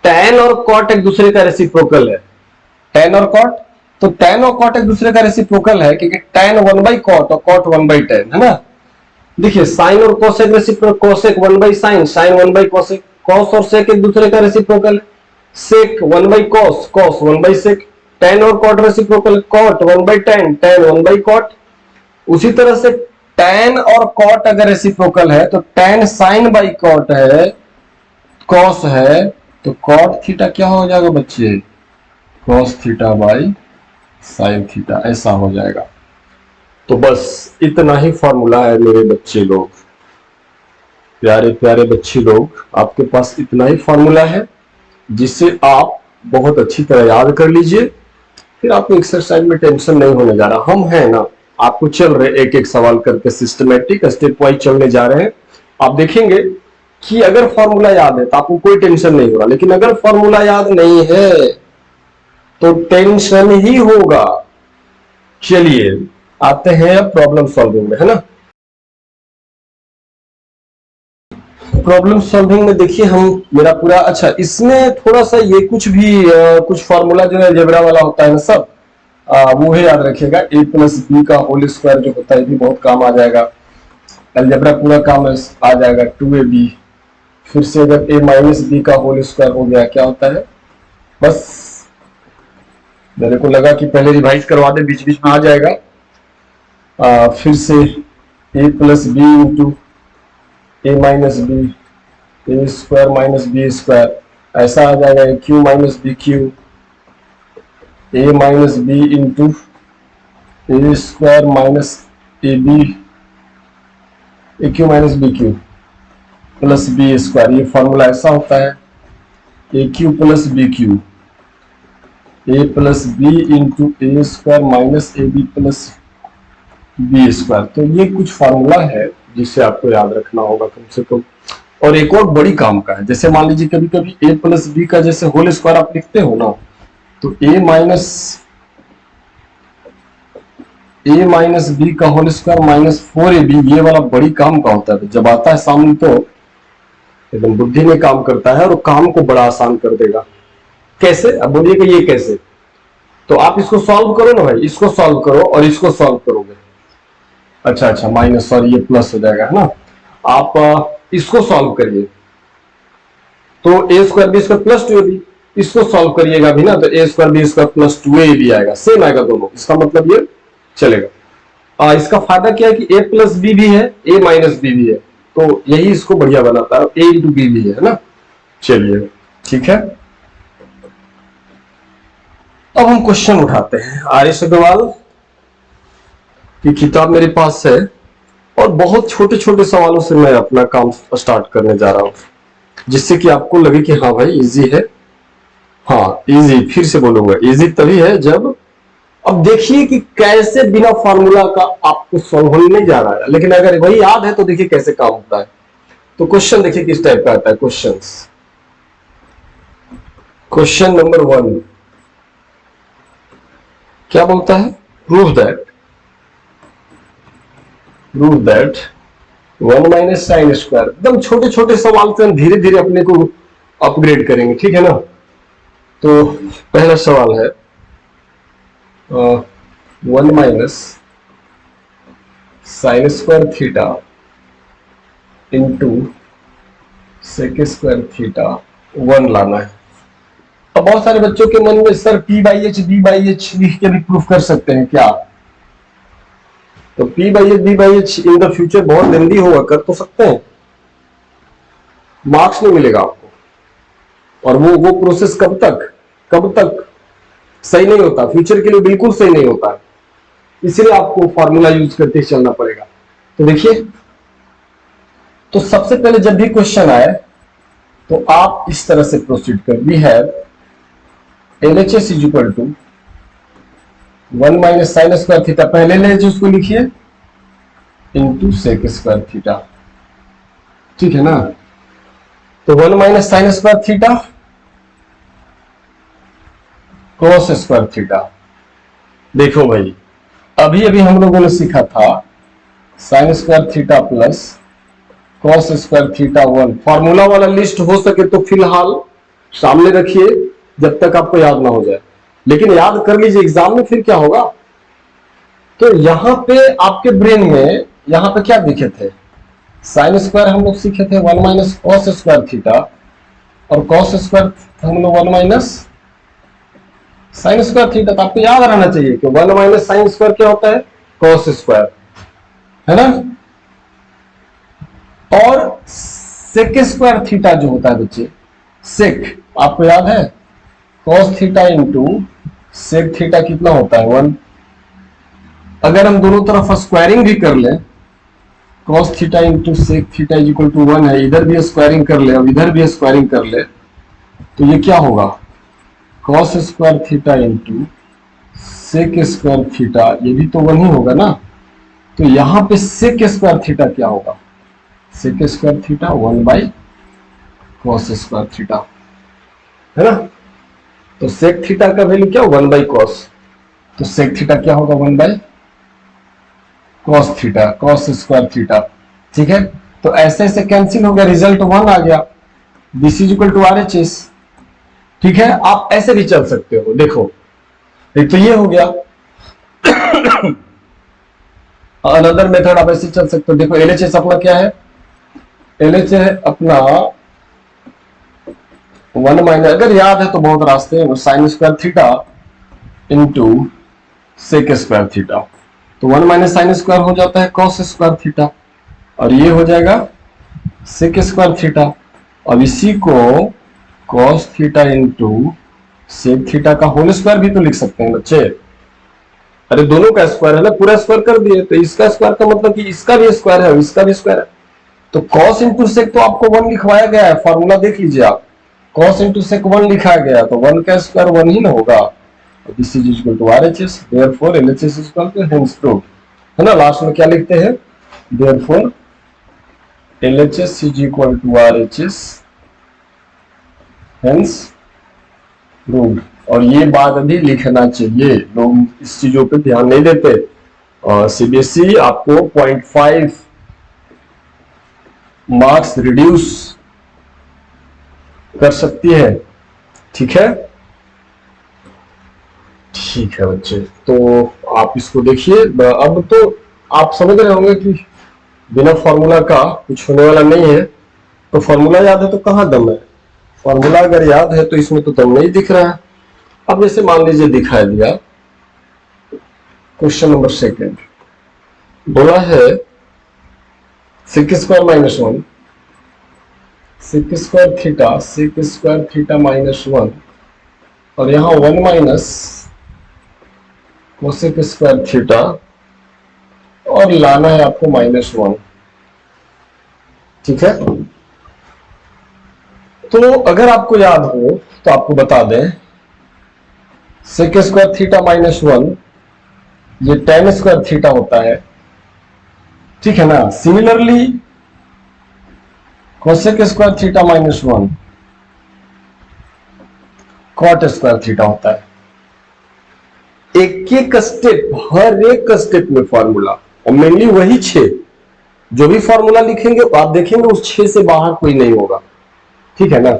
tan और cot एक दूसरे का रेसिप्रोकल है। tan और cot, तो tan और cot एक दूसरे का रेसिप्रोकल है, क्योंकि tan 1/cot और cot 1/tan है ना। देखिए साइन और cosec reciprocal, cosec 1/sin, sine 1/कोसेक, cos और sec एक दूसरे का रेसिप्रोकल है, sec 1/cos, cos 1/sec, tan और cot reciprocal, cot 1/tan, tan 1/cot। उसी तरह से tan और cot अगर रेसिप्रोकल है तो tan sin/cot है, cos है, तो cot थीटा क्या हो जाएगा बच्चे, cos थीटा/sin थीटा, ऐसा हो जाएगा। तो बस इतना ही फॉर्मूला है मेरे बच्चे लोग, प्यारे प्यारे बच्चे लोग, आपके पास इतना ही फॉर्मूला है जिससे आप बहुत अच्छी तरह याद कर लीजिए। फिर आपको एक्सरसाइज में टेंशन नहीं होने जा रहा, हम हैं ना, आपको चल रहे एक एक सवाल करके सिस्टमेटिक स्टेप वाइज चलने जा रहे हैं। आप देखेंगे कि अगर फॉर्मूला याद है तो आपको कोई टेंशन नहीं होगा, लेकिन अगर फॉर्मूला याद नहीं है तो टेंशन ही होगा। चलिए आते हैं अब प्रॉब्लम सॉल्विंग में, है ना। प्रॉब्लम सॉल्विंग में देखिए हम, मेरा पूरा, अच्छा इसमें थोड़ा सा ये कुछ भी कुछ फॉर्मूला जो है अलजेब्रा वाला होता है ना सब, वो है याद रखिएगा। a+b का होल स्क्वायर जो होता है भी बहुत काम आ जाएगा, अलजेब्रा पूरा काम आ जाएगा। 2ab, फिर से अगर a-b का होल स्क्वायर हो गया क्या होता है, बस मेरे को लगा कि पहले रिवाइज करवा दे, बीच बीच में आ जाएगा। फिर से a+b into a-b, A square minus B square, ऐसा आ जाएगा A cube minus B cube, A minus B into A square minus A B, A cube minus B cube plus B square. ये फॉर्मूला ऐसा होता है, A cube plus B cube, A plus B into A square minus A B plus B square. तो ये कुछ फॉर्मूला है जिसे आपको याद रखना होगा कम से कम। और एक और बड़ी काम का है, जैसे मान लीजिए कभी कभी a प्लस बी का जैसे होल स्क्वायर आप लिखते हो ना, तो a माइनस बी का होल स्क्वायर माइनस 4ab, ये वाला बड़ी काम का होता है। जब आता है सामने तो एकदम बुद्धि में काम करता है और काम को बड़ा आसान कर देगा। कैसे, अब बोलिए कि ये कैसे, तो आप इसको सॉल्व करो ना भाई, इसको सॉल्व करो और इसको सॉल्व करोगे, अच्छा माइनस, सॉरी ये प्लस हो जाएगा, है ना। आप इसको सॉल्व करिए तो A square B square plus 2ab, इसको सॉल्व करिएगा भी ना तो A square B square plus 2ab आएगा, सेम आएगा दोनों, इसका मतलब ये चलेगा। इसका फायदा क्या है कि a प्लस बी भी है, a माइनस बी भी है, तो यही इसको बढ़िया बनाता है, a इंटू बी भी है ना। चलिए ठीक है, अब हम क्वेश्चन उठाते हैं। आर्यश अग्रवाल की किताब मेरे पास है और बहुत छोटे छोटे सवालों से मैं अपना काम स्टार्ट करने जा रहा हूं, जिससे कि आपको लगे कि हाँ भाई इजी है। हाँ इजी, फिर से बोलूंगा इजी तभी है जब, अब देखिए कि कैसे बिना फॉर्मूला का आपको सॉल्व होने नहीं जा रहा है, लेकिन अगर वही याद है तो देखिए कैसे काम होता है। तो क्वेश्चन देखिए किस टाइप का आता है। क्वेश्चन नंबर 1 क्या बोलता है, prove that 1 minus sine square. एकदम छोटे छोटे सवाल से हम धीरे धीरे अपने को अपग्रेड करेंगे, ठीक है ना। तो पहला सवाल है 1 minus sine square theta into sec square theta 1 लाना है। अब बहुत सारे बच्चों के मन में सर p/h b/h लिख के भी प्रूफ कर सकते हैं क्या, तो p/h b/h in the future बहुत लेंदी होगा, कर तो सकते हैं, मार्क्स नहीं मिलेगा आपको, और वो प्रोसेस कब तक सही नहीं होता, फ्यूचर के लिए बिल्कुल सही नहीं होता, इसलिए आपको फॉर्मूला यूज करते चलना पड़ेगा। तो देखिए, तो सबसे पहले जब भी क्वेश्चन आए तो आप इस तरह से प्रोसीड कर, we have LHS is equal to 1 minus sine square theta, पहले LHS को लिखिए इंटू सेक स्क्वायर थीटा, ठीक है ना। तो 1 minus sine square theta cos square theta. देखो भाई, अभी अभी हम लोगों ने सीखा था sine square theta plus cos square theta 1। Formula वाला लिस्ट हो सके तो फिलहाल सामने रखिए जब तक आपको याद ना हो जाए, लेकिन याद कर लीजिए एग्जाम में फिर क्या होगा। तो यहां पे आपके ब्रेन में यहां पे क्या दिखे थे, साइन स्क्वायर हम लोग सीखे थे 1 माइनस कॉस स्क्वायर थीटा, और कॉस स्क्वायर हम लोग 1 माइनस साइन स्क्वायर थीटा। तो आपको याद रहना चाहिए कि 1 माइनस साइन स्क्वायर क्या होता है, कॉस स्क्वायर, है ना। और सेक स्क्वायर थीटा जो होता है बच्चे, सेक आपको याद है, cos theta into sec theta कितना होता है 1। अगर हम दोनों तरफ स्क्वायरिंग भी कर लें, cos theta into sec theta is equal to 1 है, इधर भी स्क्वायरिंग कर ले और इधर भी स्क्वायरिंग कर ले, तो ये क्या होगा, cos square theta into sec square theta, ये भी तो 1 ही होगा ना। तो यहां पे सेक स्क्वायर थीटा क्या होगा, sec square theta 1 by cos square theta, है ना। तो सेक थीटा का वैल्यू क्या, 1 बाई कॉस, तो सेक थीटा क्या होगा 1 by cos theta, cos square theta, ठीक है। तो ऐसे ऐसे कैंसिल हो गया, रिजल्ट 1 आ गया, this is equal to RHS, ठीक है। आप ऐसे भी चल सकते हो, देखो एक तो ये हो गया, अनदर मेथड आप ऐसे चल सकते हो। देखो LHS अपना क्या है, LHS है अपना 1 माइनस, अगर याद है तो बहुत रास्ते हैं, sine square theta into sec square theta, तो 1 माइनस साइन स्क्वायर हो जाता है कॉस स्क्वायर थीटा, और ये हो जाएगा सेक स्क्वायर थीटा। अब इसी को cos theta into sec theta का होल स्क्वायर भी तो लिख सकते हैं बच्चे, अरे दोनों का स्क्वायर है ना, पूरा स्क्वायर कर दिए, तो इसका स्क्वायर का मतलब कि इसका भी स्क्वायर है और इसका भी स्क्वायर है। तो कॉस इंटू सेक तो आपको 1 लिखवाया गया है, फॉर्मूला देख लीजिए आप, कॉस इंटू सेक 1 लिखा गया, तो 1 का स्क्वायर 1 ही ना होगा। This is equal to RHS, therefore LHS is equal to hence proved, है ना। लास्ट में क्या लिखते हैं, therefore LHS is equal to RHS hence proved. और ये बात अभी लिखना चाहिए, लोग इस चीजों पे ध्यान नहीं देते, और CBSE आपको 0.5 मार्क्स रिड्यूस कर सकती है, ठीक है। ठीक है बच्चे, तो आप इसको देखिए। अब तो आप समझ रहे होंगे कि बिना फॉर्मूला का कुछ होने वाला नहीं है। तो फॉर्मूला याद है तो कहाँ दम है, फॉर्मूला अगर याद है तो इसमें तो दम नहीं दिख रहा है। अब जैसे मान लीजिए दिखाई दिया, क्वेश्चन नंबर 2 बोला है sec square minus 1, sec square theta minus 1, और यहां 1 माइनस कोसेक स्क्वायर थीटा, और लाना है आपको -1, ठीक है। तो अगर आपको याद हो तो आपको बता दें, सेक स्क्वायर थीटा -1 ये tan स्क्वायर थीटा होता है, ठीक है ना। Similarly cosec square theta -1 cot square theta होता है। एक एक स्टेप, हर एक स्टेप में फॉर्मूला, और मेनली वही 6 जो भी फॉर्मूला लिखेंगे आप देखेंगे उस 6 से बाहर कोई नहीं होगा, ठीक है ना।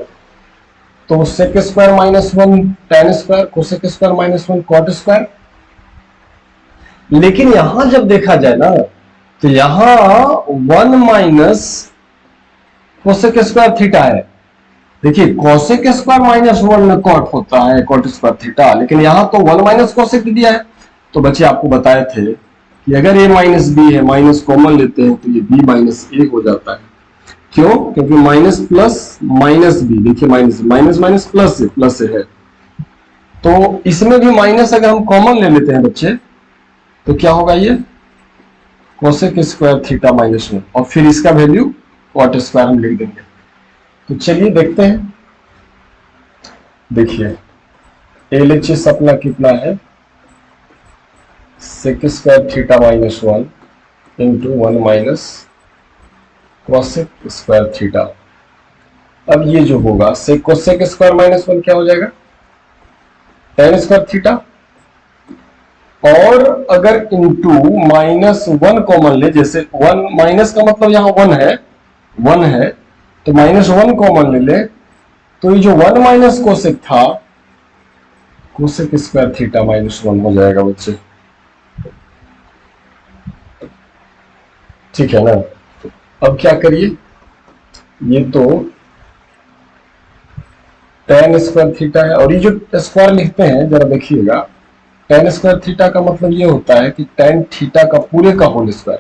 तो sec square -1 tan square, cosec square -1 cot square. लेकिन यहां जब देखा जाए ना, तो यहां 1 माइनस कोसेक स्क्वायर थीटा है। देखिए कोसेक स्क्वायर -1 में कॉट होता है, कॉट स्क्वायर थीटा, लेकिन यहां तो 1 माइनस कोसेक दिया है। तो बच्चे आपको बताए थे कि अगर a माइनस बी है, माइनस कॉमन लेते हैं तो ये b माइनस ए हो जाता है। क्यों? क्योंकि माइनस प्लस माइनस बी, देखिए माइनस माइनस माइनस प्लस से है, तो इसमें भी माइनस अगर हम कॉमन ले लेते हैं बच्चे तो क्या होगा, ये कोसेक स्क्वायर थीटा माइनस 1, और फिर इसका वैल्यू कॉट स्क्वायर हम लिख देंगे। तो चलिए देखते हैं। देखिए LHS अपना कितना है, sec square theta minus 1 into 1 minus cosec square theta. अब ये जो होगा सेक कोसेक स्क्वायर माइनस 1 क्या हो जाएगा, tan स्क्वायर थीटा, और अगर इंटू माइनस 1 कॉमन ले, जैसे 1 माइनस का मतलब यहां 1 है तो माइनस 1 कॉमन ले ले, तो ये जो 1 माइनस कोसेक था, कोसेक स्क्वायर थीटा माइनस 1 हो जाएगा बच्चे, ठीक है ना। अब क्या करिए, ये तो tan स्क्वायर थीटा है, और ये जो स्क्वायर लिखते हैं जरा देखिएगा, tan स्क्वायर थीटा का मतलब ये होता है कि tan थीटा का पूरे का होल स्क्वायर,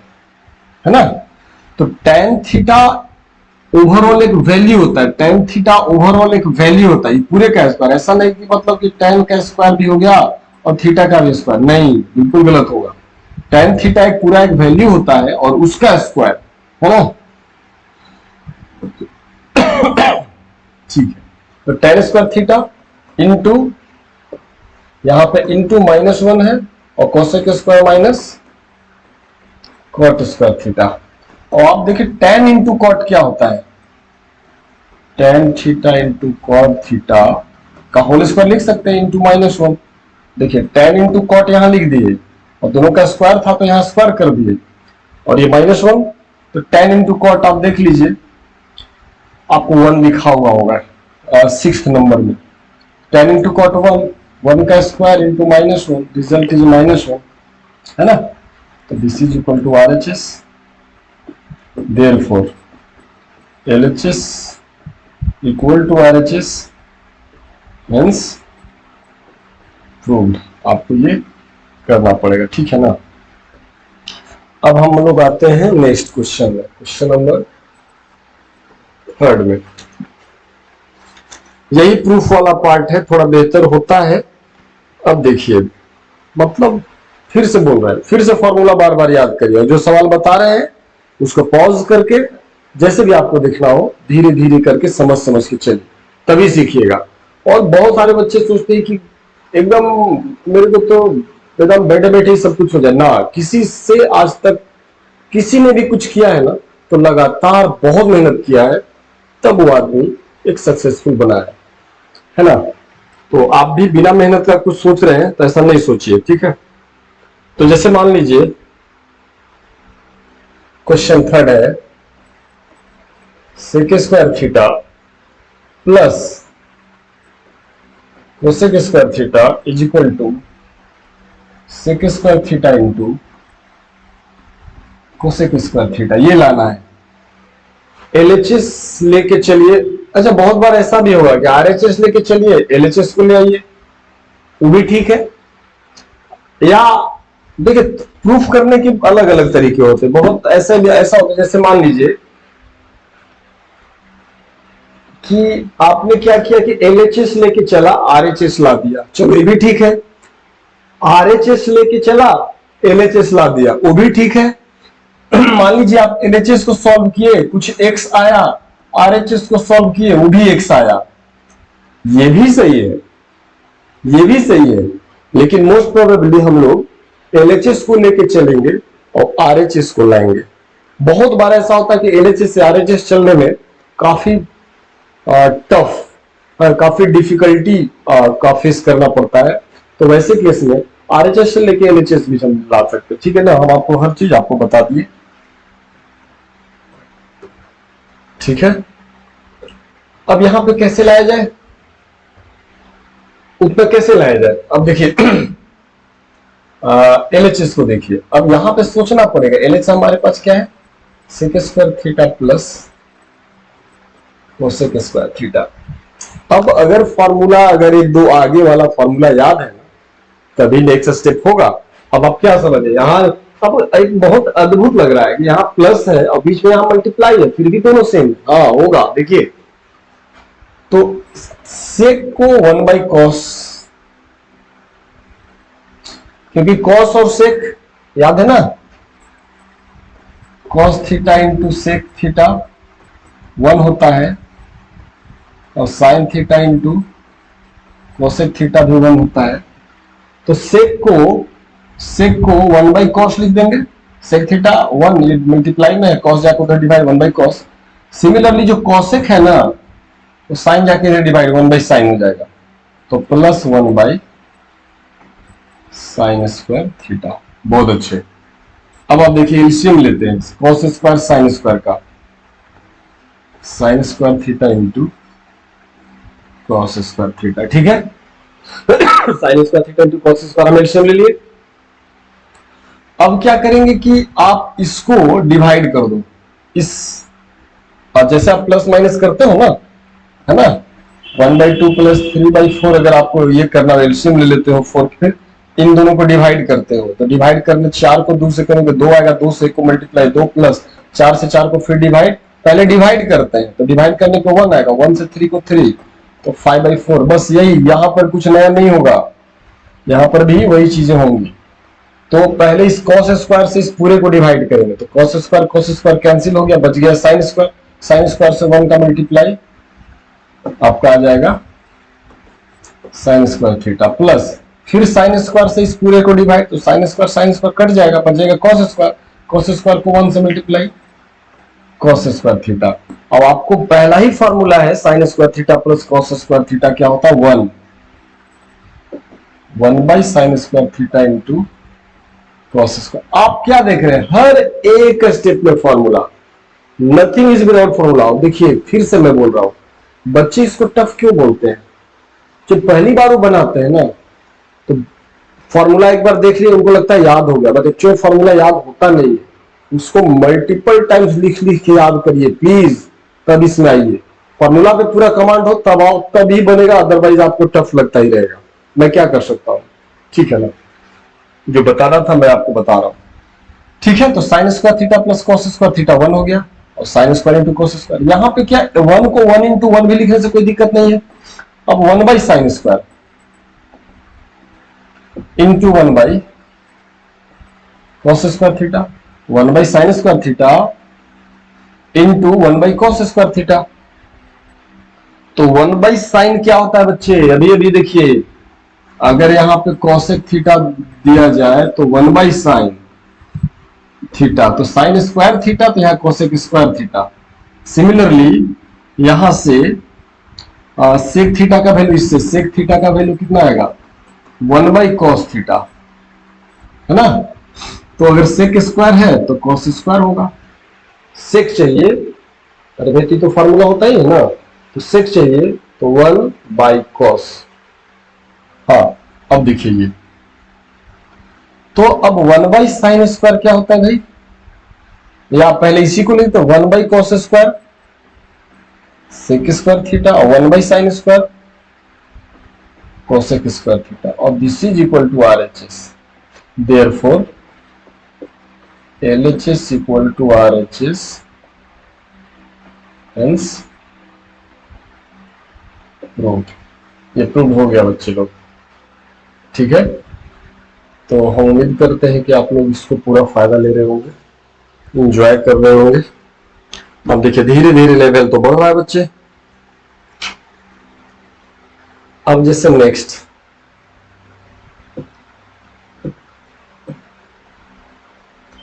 है ना। तो tan थीटा ओवरऑल एक वैल्यू होता है, tan थीटा ओवरऑल एक वैल्यू होता है, पूरे का स्क्वायर। ऐसा नहीं कि मतलब कि tan का स्क्वायर भी हो गया और थीटा का भी स्क्वायर, नहीं, बिल्कुल गलत होगा। tan थीटा एक पूरा एक वैल्यू होता है और उसका स्क्वायर, है ना। ठीक है, तो tan स्क्वायर थीटा इंटू, यहां पे इंटू माइनस 1 है, और cosec square minus cot square theta. और आप देखिए tan इंटू कॉट क्या होता है, tan theta into cot theta का होल स्क्वायर लिख सकते हैं इंटू माइनस 1। देखिए tan इंटू कॉट यहां लिख दिए, और दोनों का स्क्वायर था तो यहां स्क्वायर कर दिए, और ये माइनस 1, तो tan इंटू कॉट आप देख लीजिए, आपको 1 लिखा हुआ होगा 6th नंबर में, tan इंटू कॉट 1 का square into minus 1, result is minus 1, है ना। तो this is equal to RHS, therefore LHS equal to RHS, means proved. आपको ये करना पड़ेगा, ठीक है ना। अब हम लोग आते हैं नेक्स्ट क्वेश्चन में, क्वेश्चन नंबर 3 में। यही प्रूफ वाला पार्ट है, थोड़ा बेहतर होता है। अब देखिए, मतलब फिर से बोल रहे हैं, फिर से फॉर्मूला बार बार याद करिए, जो सवाल बता रहे हैं उसको पॉज करके, जैसे भी आपको देखना हो धीरे धीरे करके समझ के चलिए, तभी सीखिएगा। और बहुत सारे बच्चे सोचते हैं कि एकदम मेरे को तो एकदम बैठे बैठे ही सब कुछ हो जाए ना, किसी से आज तक किसी ने भी कुछ किया है ना, तो लगातार बहुत मेहनत किया है, तब वो आदमी एक सक्सेसफुल बना है ना। तो आप भी बिना मेहनत का कुछ सोच रहे हैं तो ऐसा नहीं सोचिए, ठीक है। तो जैसे मान लीजिए क्वेश्चन 3 है, sec square theta plus cosec square theta is equal to sec square theta into cosec square theta, ये लाना है। LHS लेके चलिए, अच्छा बहुत बार ऐसा भी होगा कि RHS लेके चलिए, LHS को ले आइए, वो भी ठीक है। या देखिए प्रूफ करने के अलग अलग तरीके होते हैं, बहुत ऐसा होता है, जैसे मान लीजिए कि आपने क्या किया कि LHS लेके चला, RHS ला दिया, चलो ये भी ठीक है। RHS लेके चला, LHS ला दिया, वो भी ठीक है। मान लीजिए आप LHS को सॉल्व किए, कुछ x आया, RHS को सॉल्व किए, वो भी x आया, ये भी सही है, ये भी सही है। लेकिन मोस्ट प्रोबेबली हम लोग LHS को लेके चलेंगे और RHS को लाएंगे। बहुत बार ऐसा होता है कि LHS से RHS चलने में काफी टफ, काफी डिफिकल्टी का फेस करना पड़ता है, तो वैसे केस में RHS से लेके LHS भी हम ला सकते हैं, ठीक है ना। हम आपको हर चीज आपको बता दिए, ठीक है। अब यहां पे कैसे लाया जाए, ऊपर कैसे लाया जाए, अब देखिए LHS को देखिए। अब यहां पे सोचना पड़ेगा, LHS हमारे पास क्या है, sec square theta plus cosec square theta. अब अगर फॉर्मूला, अगर एक दो आगे वाला फॉर्मूला याद है ना, तभी नेक्स्ट स्टेप होगा। अब आप क्या समझे, यहां अब एक बहुत अद्भुत लग रहा है कि यहाँ प्लस है और बीच में यहाँ मल्टीप्लाई है, फिर भी दोनों सेम। हाँ होगा, देखिए तो सेक को 1/cos, क्योंकि cos और सेक याद है ना, cos theta into sec theta 1 होता है और sine theta into cosec theta भी 1 होता है। तो सेक को 1/cos लिख देंगे, सेक थीटा 1 मल्टीप्लाई में है, cos जाकर उधर डिवाइड 1/cos। सिमिलरली जो कोसेक है ना, तो साइन जाके इधर डिवाइड 1/sin हो जाएगा, तो प्लस 1/sin² थीटा। बहुत अच्छे। अब आप देखिए एलसीएम लेते हैं cos स्क्वायर साइन स्क्वायर का, sin² theta into cos² theta, ठीक है। sin² थीटा इंटू cos² हम एलसीएम ले लिए। अब क्या करेंगे कि आप इसको डिवाइड कर दो इस, जैसे आप प्लस माइनस करते हो ना, है ना, 1/2 प्लस 3/4, अगर आपको ये करना एलसीएम ले लेते हो 4, फिर इन दोनों को डिवाइड करते हो, तो डिवाइड करने 4 को 2 से करेंगे 2 आएगा, 2 से 1 को मल्टीप्लाई 2 प्लस 4 से 4 को फिर डिवाइड, पहले डिवाइड करते हैं तो डिवाइड करने को 1 आएगा, 1 से 3 को 3, तो 5/4। बस यही, यहां पर कुछ नया नहीं होगा, यहां पर भी वही चीजें होंगी। तो पहले इस cos² से इस पूरे को डिवाइड करेंगे, तो cos² कैंसिल हो गया, बच गया sin² से 1 का मल्टीप्लाई आपका आ जाएगा sin² थीटा, प्लस फिर sin² से इस पूरे को डिवाइड, तो sin² कट जाएगा, बचेगा cos² को 1 से मल्टीप्लाई cos² थीटा। अब आपको पहला ही फॉर्मूला है sin² theta plus cos² theta क्या होता है, 1/sin² थीटा इंटू cos²। आप क्या देख रहे हैं, हर एक स्टेप में formula, nothing is without formula. देखिए फिर से मैं बोल रहा हूं, बच्चे इसको टफ क्यों बोलते हैं, जब पहली बार वो बनाते हैं ना, तो फॉर्मूला एक बार देख लिए उनको लगता है याद हो गया, बट एक्चुअल फॉर्मूला याद होता नहीं है, उसको मल्टीपल टाइम्स लिख के याद करिए प्लीज, तब इसमें आइए। फॉर्मूला पे पूरा कमांड हो तब आओ, तभी बनेगा, अदरवाइज आपको टफ लगता ही रहेगा। मैं क्या कर सकता हूं, ठीक है ना, जो बताना था मैं आपको बता रहा हूं, ठीक है। तो sin² theta plus cos² theta 1 हो गया, और sin² इंटू cos²। यहां पे क्या 1 को 1 इंटू 1 भी लिखने से कोई दिक्कत नहीं है। अब 1/sin² into 1/cos² theta, 1/sin² theta into 1/cos² theta. तो 1/sin क्या होता है बच्चे, अभी देखिए, अगर यहां पे cosec थीटा दिया जाए तो 1/sin थीटा, तो sin² थीटा, तो यहां cosec² थीटा। सिमिलरली यहां से sec थीटा का वैल्यू, इससे sec थीटा का वैल्यू कितना आएगा, 1/cos थीटा, है ना। तो अगर sec² है तो cos² होगा। sec चाहिए, अरे भाई तो फॉर्मूला होता ही है ना, तो sec चाहिए तो 1/cos। हाँ अब देखिए ये, तो अब 1/sin² क्या होता है भाई, या पहले इसी को लिखते 1/cos² sec² थीटा और 1/sin² cosec² थीटा, और this is equal to RHS। Therefore LHS equal to RHS, hence proved. ये प्रूव हो गया बच्चे लोग, ठीक है। तो हम उम्मीद करते हैं कि आप लोग इसको पूरा फायदा ले रहे होंगे, एंजॉय कर रहे होंगे। अब देखिए धीरे धीरे लेवल तो बढ़ रहा है बच्चे। अब जैसे नेक्स्ट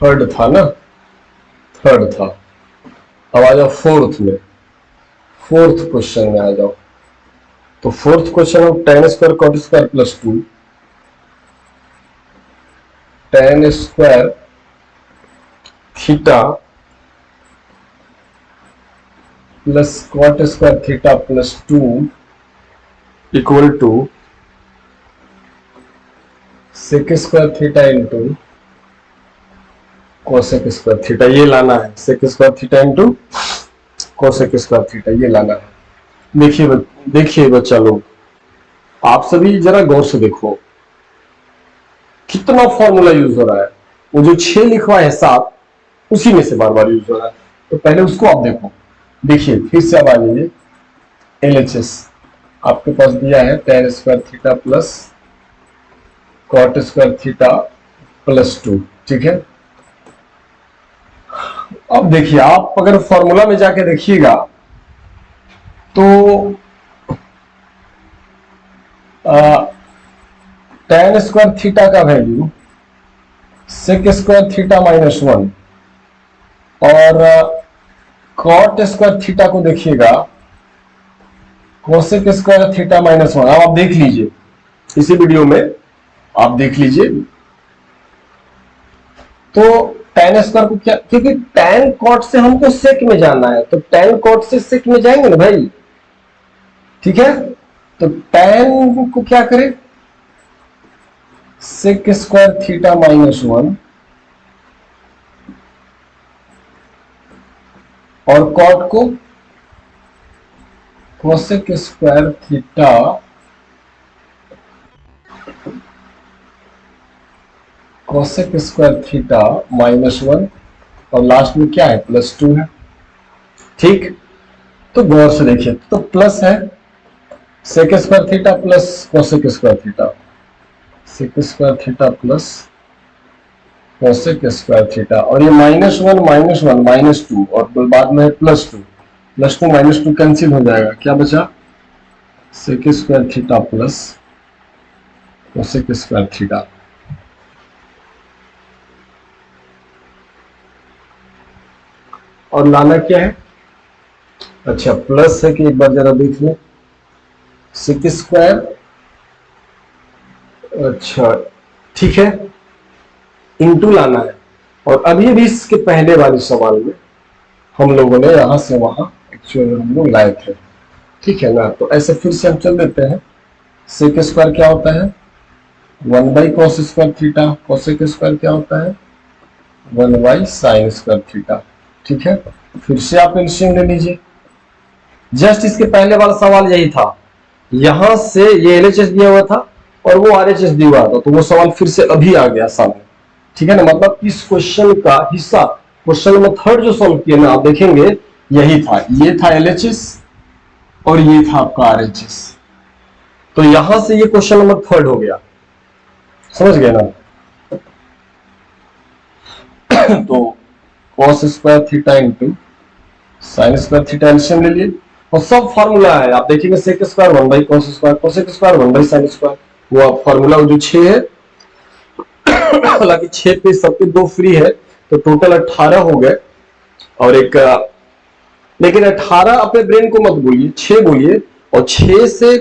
थर्ड था ना, थर्ड था, अब आ जाओ फोर्थ में, फोर्थ क्वेश्चन में आ जाओ। तो fourth question of tan² cot² plus 2 tan² theta plus cot² theta plus 2 equal to sec² theta into cosec² theta. ये लाना है, sec² theta into cosec² theta, ये लाना है। देखिए बच्चा लोग, आप सभी जरा गौर से देखो कितना फॉर्मूला यूज हो रहा है। वो जो 6 लिखवा है 7, उसी में से बार बार यूज हो रहा है। तो पहले उसको आप देखो। देखिए फिर से अब आ जाइए LHS। आपके पास दिया है tan square theta plus cot square theta plus 2, ठीक है। अब देखिए आप अगर फॉर्मूला में जाके देखिएगा तो tan स्क्वायर थीटा का वैल्यू सेक स्क्वायर थीटा -1 और कॉट स्क्वायर थीटा को देखिएगा कोसेक स्क्वायर थीटा -1। अब आप देख लीजिए इसी वीडियो में, आप देख लीजिए। तो tan स्क्वायर को क्या, क्योंकि tan कॉट से हमको सेक में जाना है, तो tan कॉट से सेक में जाएंगे ना भाई, ठीक है। तो tan को क्या करें, सेक स्क्वायर थीटा -1 और कॉट को cosec square theta cosec square theta -1 और लास्ट में क्या है +2 है, ठीक। तो गौर से देखिए, तो प्लस है sec square theta plus cosec square theta, sec square theta plus cosec square theta, और ये -1 -2 और बाद में +2 -2 कैंसिल हो जाएगा, क्या बचा sec square theta plus cosec square theta. और लाना क्या है, अच्छा प्लस है कि एक बार जरा देख लें, सेक स्क्वायर, अच्छा ठीक है, इनटू लाना है। और अभी भी इसके पहले वाले सवाल में हम लोगों ने यहां से वहां एक्चुअली हम लोग लाए थे, ठीक है ना। तो ऐसे फिर से हम चल देते हैं। सेक स्क्वायर क्या होता है 1/cos square theta, cosec square क्या होता है 1/sin स्क्वायर थीटा, ठीक है। फिर से आप एलसीएम ले लीजिए। जस्ट इसके पहले वाला सवाल यही था, यहां से ये एलएचएस दिया हुआ था और वो आरएचएस दिया हुआ था, तो वो सवाल फिर से अभी आ गया सामने, ठीक है ना। मतलब इस क्वेश्चन का हिस्सा क्वेश्चन नंबर 3 जो सॉल्व किया ना, आप देखेंगे यही था, ये था एलएचएस और ये था आपका आरएचएस। तो यहां से ये क्वेश्चन नंबर 3 हो गया, समझ गए ना। तो cos square theta into sine square theta LCM ले लिए और सब फार्मूला है, आप देखेंगे sec square 1/cos square, cosec square 1/sin square, वो आप फार्मूला जो 6 है, हालांकि 6 पे सबके 2 फ्री है तो टोटल 18 हो गए। और एक लेकिन 18 अपने ब्रेन को मत बोलिए, 6 बोलिए, और 6 से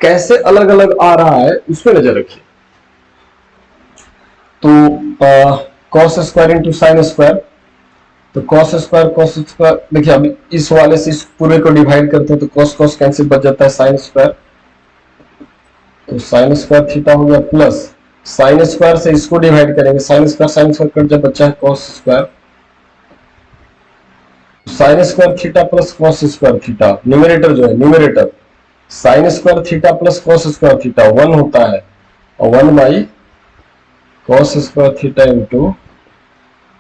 कैसे अलग अलग आ रहा है उस पर नजर रखिए। तो cos square into sine square, तो cos स्क्वायर देखिए, अब इस वाले से इस पूरे को डिवाइड करते हैं तो cos cos कैंसिल बच जाता है साइन स्क्वायर, तो साइन स्क्वायर थीटा हो गया प्लस साइन स्क्वायर से इसको डिवाइड करेंगे, साइन स्क्वायर कट जब बच्चा है cos square, sign square theta plus cos square theta, numerator जो है numerator sign square theta plus cos square theta 1 होता है और 1/cos square theta into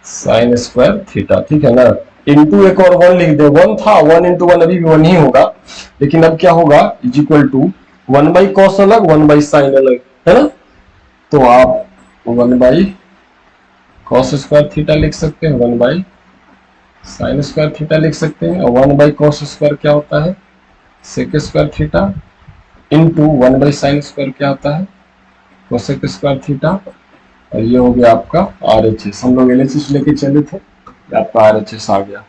sine square theta, ठीक है ना। इंटू एक और 1 लिख दे, 1 था, 1 इंटू 1 अभी भी 1 ही होगा, लेकिन अब क्या होगा इज इक्वल टू 1/cos अलग 1/sin अलग, है ना। तो आप 1/cos स्क्वायर थीटा लिख सकते हैं, 1/sin स्क्वायर थीटा लिख सकते हैं, और 1/cos स्क्वायर क्या होता है sec square theta into 1/sin square क्या होता है कोसेक स्क्वायर थीटा, और ये हो गया आपका आरएचएस। हम लोग एलएचएस लेके चले थे, आपका आरएचएस आ गया।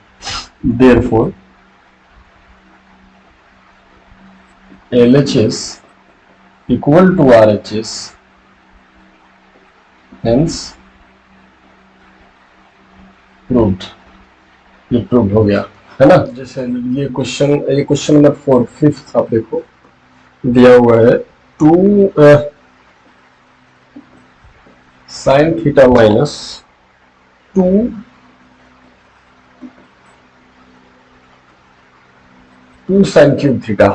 Therefore LHS equal to RHS, hence proved, ये प्रूव हो गया, है ना। जैसे ये क्वेश्चन नंबर 4 5th आप देखो दिया हुआ है 2 sin theta minus 2 sin cube theta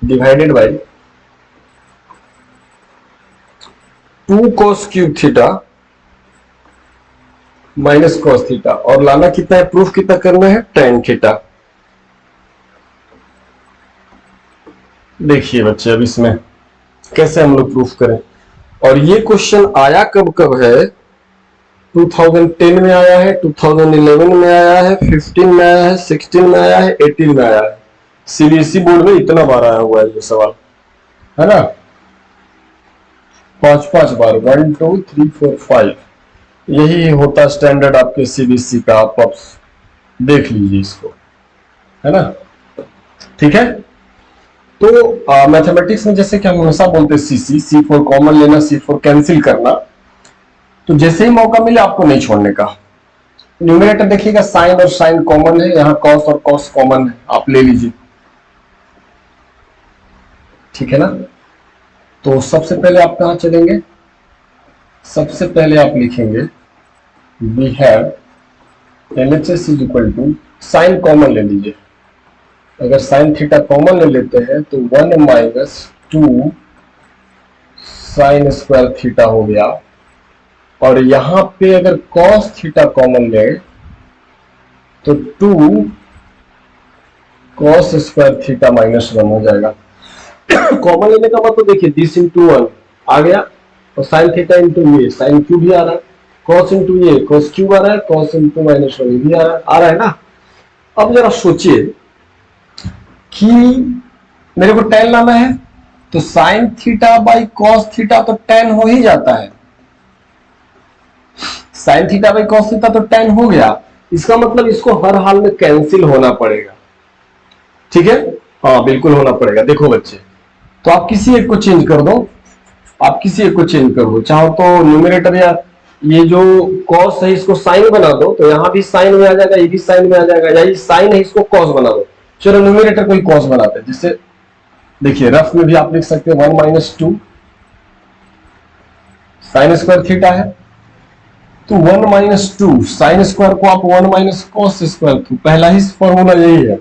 divided by 2 cos cube theta minus cos theta, और लाना कितना है, प्रूफ कितना करना है, टेन थीटा। देखिए बच्चे अब इसमें कैसे हम लोग प्रूफ करें। और ये क्वेश्चन आया कब कब है, 2010 में आया है, 2011 में आया है, 15 में आया है, 16 में आया है, 18 में आया है। सीबीएसई बोर्ड में इतना बार आया हुआ है ये सवाल, है ना, 5 बार, 1 2 3 4 5, यही होता स्टैंडर्ड आपके सीबीएसई का। आप देख लीजिए इसको, है ना, ठीक है। तो मैथमेटिक्स में जैसे कि हम हमेशा बोलते हैं सी फॉर कॉमन लेना, सी फॉर कैंसिल करना। तो जैसे ही मौका मिले आपको नहीं छोड़ने का। न्यूमरेटर देखिएगा, साइन और साइन कॉमन है, यहाँ कॉस और कॉस कॉमन है, आप ले लीजिए, ठीक है ना। तो सबसे पहले आप कहां चलेंगे, सबसे पहले आप लिखेंगे we have LHS is equal to, sine common ले लीजिए। अगर साइन थीटा कॉमन ले लेते हैं तो 1 माइनस 2 साइन स्क्वायर थीटा हो गया। और यहां पे अगर कॉस थीटा कॉमन ले तो 2 कॉस स्क्वायर थीटा माइनस 1 हो जाएगा। कॉमन लेने का मतलब देखिए, दिस इंटू 1 आ गया, और साइन थीटा इंटू ये साइन क्यू भी आ रहा है, कॉस इंटू ये कॉस क्यू आ रहा है, कॉस इंटू माइनस 1 भी आ रहा है ना। अब जरा सोचिए कि मेरे को tan लाना है, तो sine theta by cos theta तो tan हो ही जाता है, sine theta by cos theta तो tan हो गया। इसका मतलब इसको हर हाल में कैंसिल होना पड़ेगा, ठीक है, हाँ बिल्कुल होना पड़ेगा। देखो बच्चे, तो आप किसी एक को चेंज कर दो, आप किसी एक को चेंज कर दो, चाहो तो न्यूमरेटर या ये जो कॉस है इसको साइन बना दो, तो यहां भी साइन में आ जाएगा, ये भी साइन में आ जाएगा, या ये साइन है इसको कॉस बना दो। चलो न्यूमरेटर को ही कॉस बनाते हैं, जिससे देखिए रफ में भी आप लिख सकते हैं 1 माइनस 2 साइन स्क्वायर थीटा है, तो 1 माइनस 2 साइन स्क्वायर को आप 1 माइनस कॉस स्क्वायर, तो पहला ही फॉर्मूला यही है,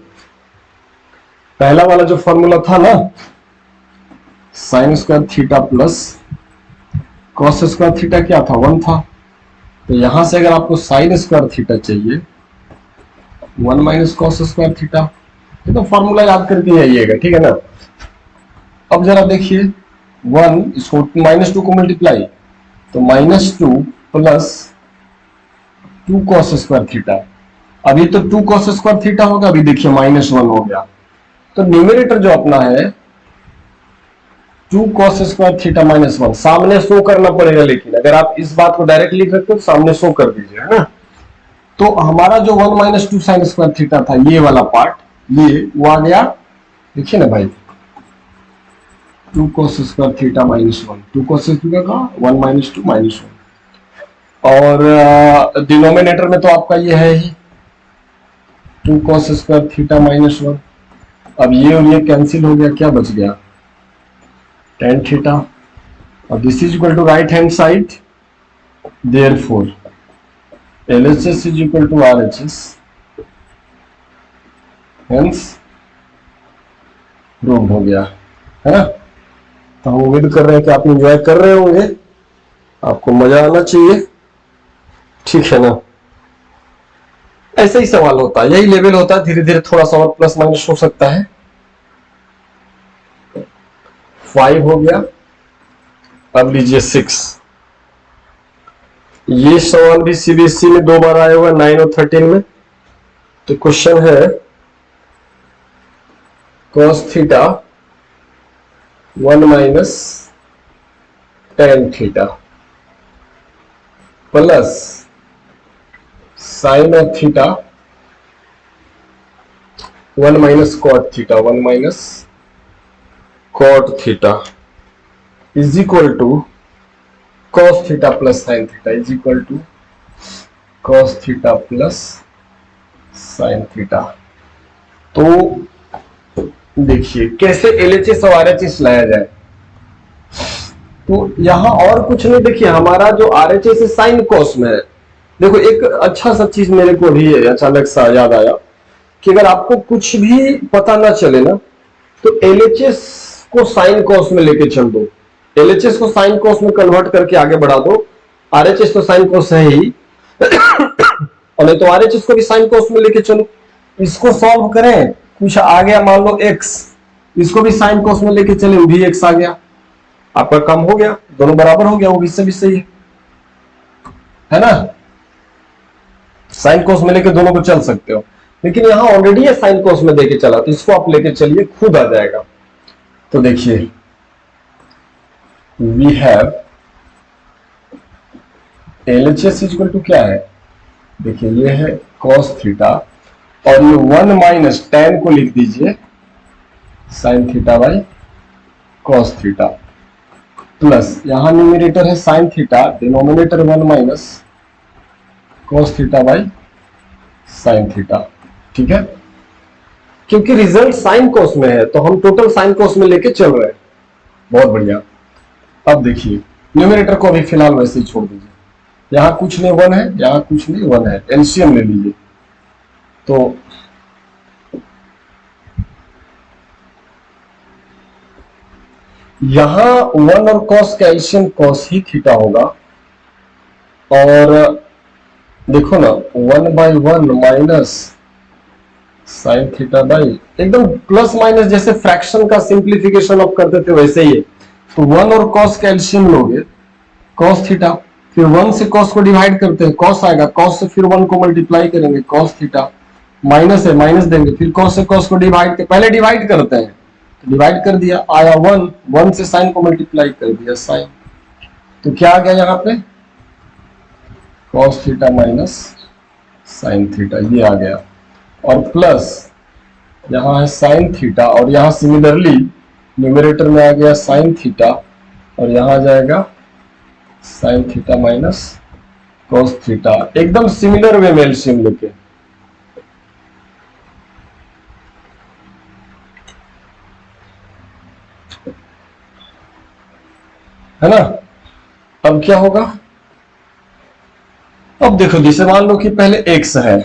पहला वाला जो फॉर्मूला था ना, sign square theta plus cos square theta क्या था, 1 था। तो यहां से अगर आपको साइन स्क्वायर थीटा चाहिए 1 माइनस कॉस स्क्वायर थीटा, तो फॉर्मूला याद करके आइएगा, ठीक है ना। अब जरा देखिए 1 इसको माइनस 2 को मल्टीप्लाई, तो minus 2 plus 2 cos square theta, अभी तो 2 कॉस स्क्वायर थीटा होगा, अभी देखिए माइनस 1 हो गया। तो न्यूमरेटर जो अपना है 2 cos स्क्वायर थीटा माइनस 1, सामने शो करना पड़ेगा, लेकिन अगर आप इस बात को डायरेक्ट लिख सकते हो तो सामने शो कर दीजिए, है ना। तो हमारा जो 1 माइनस 2 साइन स्क्वायर थीटा था, ये वाला पार्ट, ये वो आ गया, देखिए ना भाई, 2 cos square theta minus 1, 2 cos theta का 1 माइनस 2 माइनस 1, और डिनोमिनेटर में तो आपका ये है ही 2 cos स्क्वायर थीटा माइनस 1। अब ये और ये कैंसिल हो गया, क्या बच गया, tan theta, और this is equal to right hand side, therefore LHS is equal to RHS, hence proved हो गया, है ना। तो हम उम्मीद कर रहे हैं कि आप एंजॉय कर रहे होंगे, आपको मजा आना चाहिए, ठीक है ना। ऐसा ही सवाल होता है, यही लेवल होता है, धीरे धीरे थोड़ा सा और प्लस माइनस हो सकता है। 5 हो गया, अब लीजिए 6। ये सवाल भी सीबीएसई में 2 बार आया हुआ, 9 और 13 में। तो क्वेश्चन है cos theta 1 minus tan theta plus sine of theta 1 minus cot theta, 1 minus cot theta is equal to cos theta plus sine theta is equal to cos theta plus sine theta. तो देखिए कैसे LHS और RHS लाया जाए। तो यहां और कुछ नहीं, देखिए हमारा जो RHS है साइन कॉस में है। देखो एक अच्छा सा चीज मेरे को भी अचानक सा याद आया कि अगर आपको कुछ भी पता ना चले ना, तो LHS को साइन कॉस में लेके चल दो, LHS को साइन कॉस में कन्वर्ट करके आगे बढ़ा दो। RHS तो साइन कॉस है ही, और नहीं तो आरएचएस को भी साइन कोस में लेके चलो, इसको सॉल्व करें, कुछ आ गया मान लो x, इसको भी साइन कोस में लेके चले, वो भी x आ गया, आपका काम हो गया, दोनों बराबर हो गया, वो इससे भी सही है ना। साइन कोस में लेके दोनों को चल सकते हो, लेकिन यहां ऑलरेडी है साइन कोस में देके चला, तो इसको आप लेके चलिए, खुद आ जाएगा। तो देखिए we have LHS equal to क्या है, देखिए ये है cos थीटा, और ये 1 माइनस tan को लिख दीजिए sin theta by cos theta, plus यहां न्यूमरेटर है sin theta, denominator 1 minus cos theta by sin theta. ठीक है, क्योंकि रिजल्ट साइन कोस में है तो हम टोटल साइन कोस में लेके चल रहे हैं। बहुत बढ़िया। अब देखिए न्यूमरेटर को अभी फिलहाल वैसे ही छोड़ दीजिए, यहां कुछ नहीं 1 है, यहां कुछ नहीं 1 है, एलसीएम ले लीजिए। तो यहां 1 और cos का एलसीएम cos ही थीटा होगा, और देखो ना 1/1 माइनस साइन थीटा बाई, एकदम प्लस माइनस जैसे फ्रैक्शन का सिंप्लीफिकेशन आप करते थे वैसे ही है। तो 1 और cos का एलसीएम लोगे cos थीटा, फिर 1 से cos को डिवाइड करते हैं, cos आएगा, cos से फिर 1 को मल्टीप्लाई करेंगे cos थीटा, माइनस है माइनस देंगे, फिर cos से cos को डिवाइड, पहले डिवाइड करते हैं, तो डिवाइड कर दिया, आया 1, 1 से साइन को मल्टीप्लाई कर दिया साइन, तो क्या आ गया यहाँ पे cos theta minus sine theta, ये आ गया, और प्लस यहाँ है साइन थीटा, और यहाँ सिमिलरली न्यूमरेटर में आ गया साइन थीटा, और यहाँ आ जाएगा sine theta minus cos theta, एकदम सिमिलर वे में एलसीएम लेके। है ना। अब क्या होगा, अब देखो जैसे मान लो कि पहले x है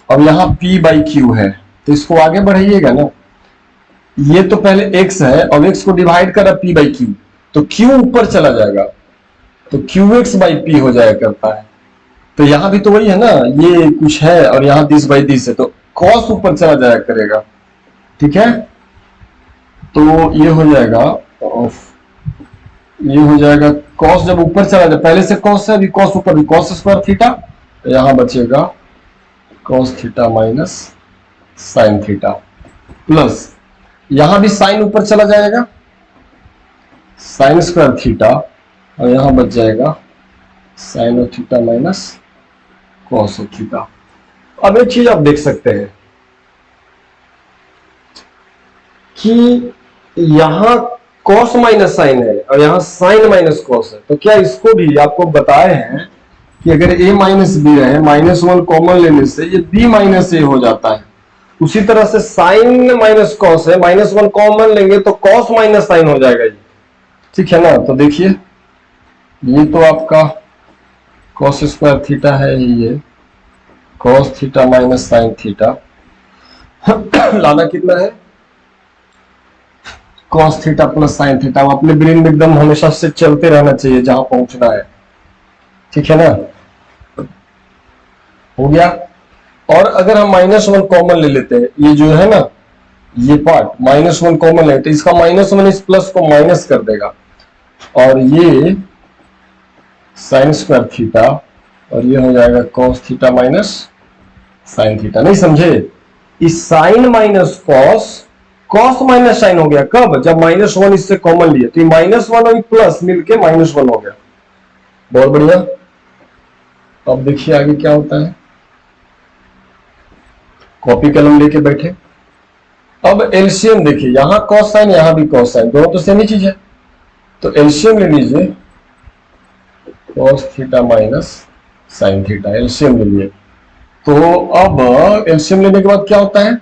और यहाँ p/q है, तो इसको आगे बढ़ाइएगा ना, ये तो पहले x है और x को डिवाइड करा p/q, तो q ऊपर चला जाएगा, तो qx/p हो जाया करता है। तो यहां भी तो वही है ना, ये कुछ है और यहाँ this/this है, तो cos ऊपर चला जाया करेगा। ठीक है, तो ये हो जाएगा, ये हो जाएगा cos, जब ऊपर चला जाए, पहले से cos है, अभी cos ऊपर, भी cos स्क्वायर थीटा, तो यहां बचेगा cos theta minus sine theta, plus यहां भी साइन ऊपर चला जाएगा साइन स्क्वायर थीटा, और यहां बच जाएगा sine theta minus cos theta. अब एक चीज आप देख सकते हैं कि यहां cos माइनस साइन है और यहां साइन माइनस cos है, तो क्या इसको भी आपको बताए हैं कि अगर a माइनस बी रहे, -1 कॉमन लेने से ये b माइनस ए हो जाता है। उसी तरह से साइन माइनस cos है, -1 कॉमन लेंगे तो cos माइनस साइन हो जाएगा ये। ठीक है ना, तो देखिए ये तो आपका cos स्क्वायर थीटा है, ये cos theta minus sine theta, लाना कितना है cos theta plus sine theta. अपने ब्रेन में एकदम हमेशा से चलते रहना चाहिए जहां पहुंचना है। ठीक है ना, हो गया। और अगर हम -1 कॉमन ले लेते हैं, ये जो है ना ये पार्ट -1 कॉमन ले, तो इसका -1 इस प्लस को माइनस कर देगा, और ये साइन स्क्वायर थीटा, और ये हो जाएगा cos theta minus sine theta. नहीं समझे, इस sine minus cos minus sine हो गया कब, जब -1 इससे कॉमन लिए, तो -1 और प्लस मिलके -1 हो गया। बहुत बढ़िया। अब देखिए आगे क्या होता है, कॉपी कलम लेके बैठे। अब एलसीएम देखिए, यहां cos साइन, यहां भी cos साइन, दोनों तो सेम ही चीज है, तो एलसीएम ले लीजिए cos theta minus sine theta, LCM ले लिए। तो अब एलसीएम लेने के बाद क्या होता है,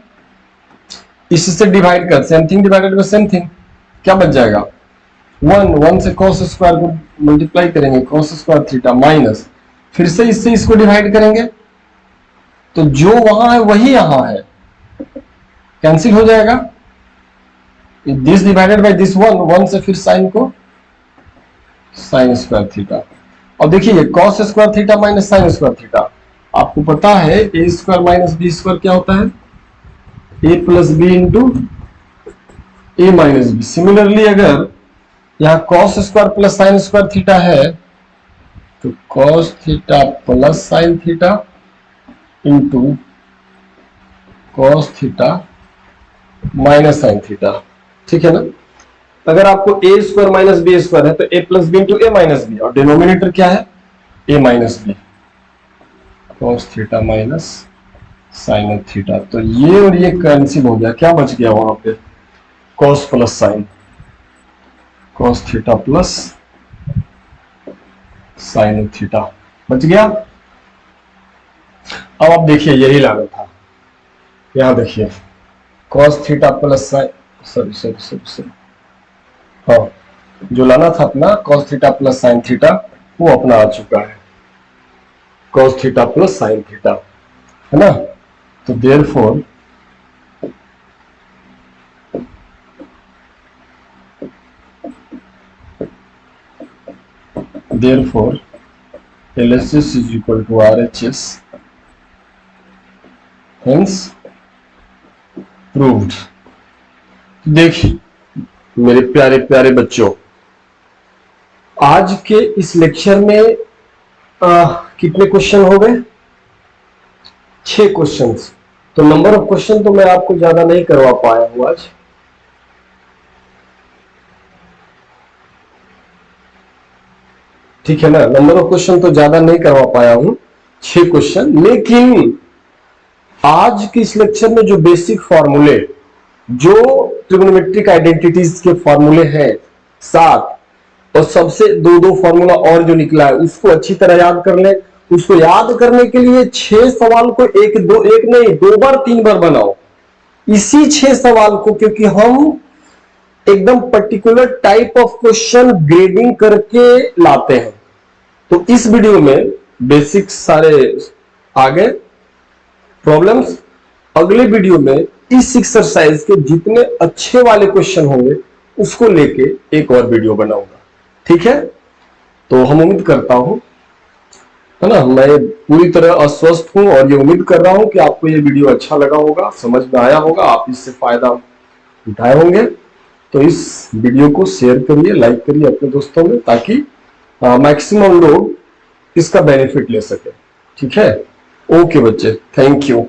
इससे डिवाइड कर, same thing divided by same thing, क्या बच जाएगा 1 से cos स्क्वायर को मल्टीप्लाई करेंगे cos स्क्वायर थीटा माइनस, फिर से इससे इसको डिवाइड करेंगे, तो जो वहां है वही यहां है, कैंसिल हो जाएगा, दिस डिवाइडेड बाय दिस 1 से फिर साइन को साइन स्क्वायर थीटा, और देखिए cos square theta minus sine square theta, आपको पता है ए स्क्वायर माइनस बी स्क्वायर क्या होता है, ए प्लस बी इंटू ए माइनस बी। सिमिलरली अगर यहाँ cos square plus sign square theta है तो cos theta plus sine theta into cos theta minus sine theta, ठीक है ना। अगर आपको ए स्क्वायर माइनस बी स्क्वायर है तो ए प्लस बी इंटू ए माइनस बी, और डिनोमिनेटर क्या है A minus B, cos theta minus sine theta. तो ये और ये कैंसिल हो गया, क्या बच गया वहां पे, cos plus sign, cos theta plus sine theta बच गया। अब आप देखिए यही लाना था, यहां देखिए cos theta plus sign, sorry हाँ, जो लाना था अपना cos theta plus sine theta वो अपना आ चुका है, cos theta plus sine theta, है ना। तो therefore LHS is equal to RHS, hence proved। देखिए मेरे प्यारे प्यारे बच्चों, आज के इस लेक्चर में कितने क्वेश्चन हो गए, 6 क्वेश्चंस। तो नंबर ऑफ क्वेश्चन तो मैं आपको ज्यादा नहीं करवा पाया हूं आज, ठीक है ना। नंबर ऑफ क्वेश्चन तो ज्यादा नहीं करवा पाया हूं, 6 क्वेश्चन। लेकिन आज के इस लेक्चर में जो बेसिक फॉर्मूले, जो ट्रिग्नोमेट्रिक आइडेंटिटीज के फॉर्मूले हैं 7, और सबसे 2 फॉर्मूला और जो निकला है उसको अच्छी तरह याद कर ले। उसको याद करने के लिए 6 सवाल को एक नहीं 2 बार 3 बार बनाओ, इसी 6 सवाल को, क्योंकि हम एकदम particular type of question grading करके लाते हैं। तो इस वीडियो में बेसिक्स सारे आ गए, प्रॉब्लम्स। अगले वीडियो में इस एक्सरसाइज के जितने अच्छे वाले क्वेश्चन होंगे उसको लेके एक और वीडियो बनाऊंगा, ठीक है। तो हम उम्मीद करता हूं, है ना, मैं पूरी तरह अस्वस्थ हूं और ये उम्मीद कर रहा हूं कि आपको ये वीडियो अच्छा लगा होगा, समझ में आया होगा, आप इससे फायदा उठाए होंगे। तो इस वीडियो को शेयर करिए, लाइक करिए अपने दोस्तों में, ताकि मैक्सिमम लोग इसका बेनिफिट ले सके, ठीक है। ओके बच्चे, थैंक यू।